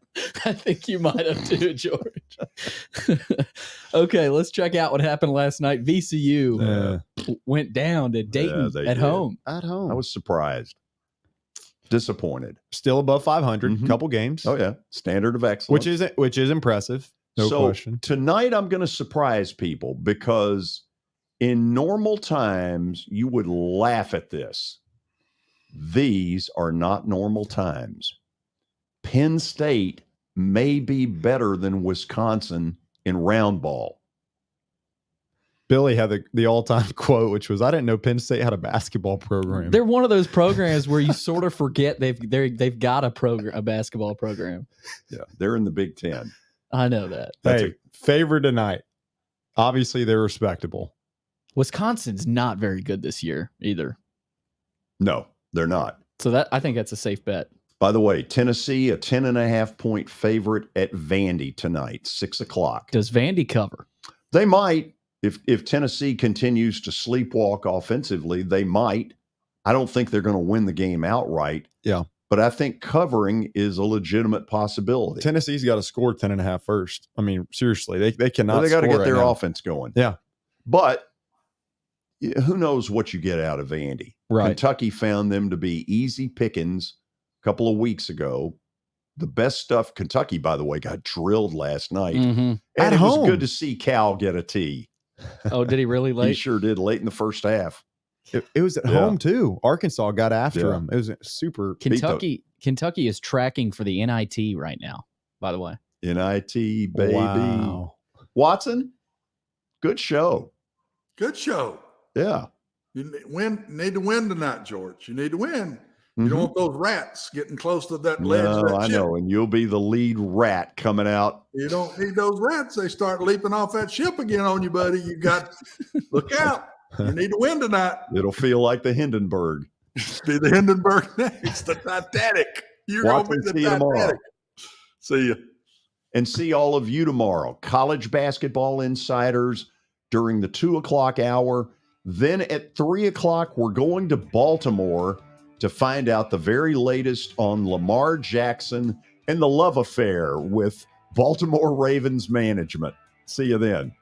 I think you might have too, George. Okay, let's check out what happened last night. VCU went down to Dayton
they
at
did.
home.
At home.
I was surprised. Disappointed.
Still above 500, couple games.
Oh, yeah. Standard of excellence.
Which is impressive. No
so
question.
Tonight I'm going to surprise people because in normal times you would laugh at this. These are not normal times. Penn State may be better than Wisconsin in round ball.
Billy had the all-time quote, which was, "I didn't know Penn State had a basketball program."
They're one of those programs where you sort of forget they've got a basketball program.
Yeah, they're in the Big Ten.
I know that.
Hey, favorite tonight. Obviously, they're respectable.
Wisconsin's not very good this year either.
No, they're not.
So I think that's a safe bet.
By the way, Tennessee, a 10.5-point favorite at Vandy tonight, 6:00.
Does Vandy cover?
They might. If Tennessee continues to sleepwalk offensively, they might. I don't think they're going to win the game outright.
Yeah.
But I think covering is a legitimate possibility.
Tennessee's got to score 10.5 first. I mean, seriously, they cannot.
Well, they got to
score
get their
right now.
offense going.
Yeah.
But who knows what you get out of Vandy?
Right.
Kentucky found them to be easy pickings a couple of weeks ago. The best stuff. Kentucky, by the way, got drilled last night.
Mm-hmm.
And
At
it
home.
was good to see Cal get a tee.
Oh, did he really
He
late?
sure did late in the first half.
It was at
Yeah.
home too. Arkansas got after
Yeah.
him. It was super.
Kentucky is tracking for the NIT right now, by the way.
NIT, baby.
Wow.
Watson, good show.
good show.
Yeah.
You need to win tonight, George. You need to win. You don't want those rats getting close to that ledge.
No,
of that
I
ship.
know. And you'll be the lead rat coming out.
You don't need those rats. They start leaping off that ship again on you, buddy. You got look out. You need to win tonight.
It'll feel like the Hindenburg.
Be the Hindenburg next, the Titanic. You're going to be
Watson,
the
see you tomorrow.
Titanic. See you.
And see all of you tomorrow. College basketball insiders during the 2:00 hour. Then at 3:00, we're going to Baltimore to find out the very latest on Lamar Jackson and the love affair with Baltimore Ravens management. See you then.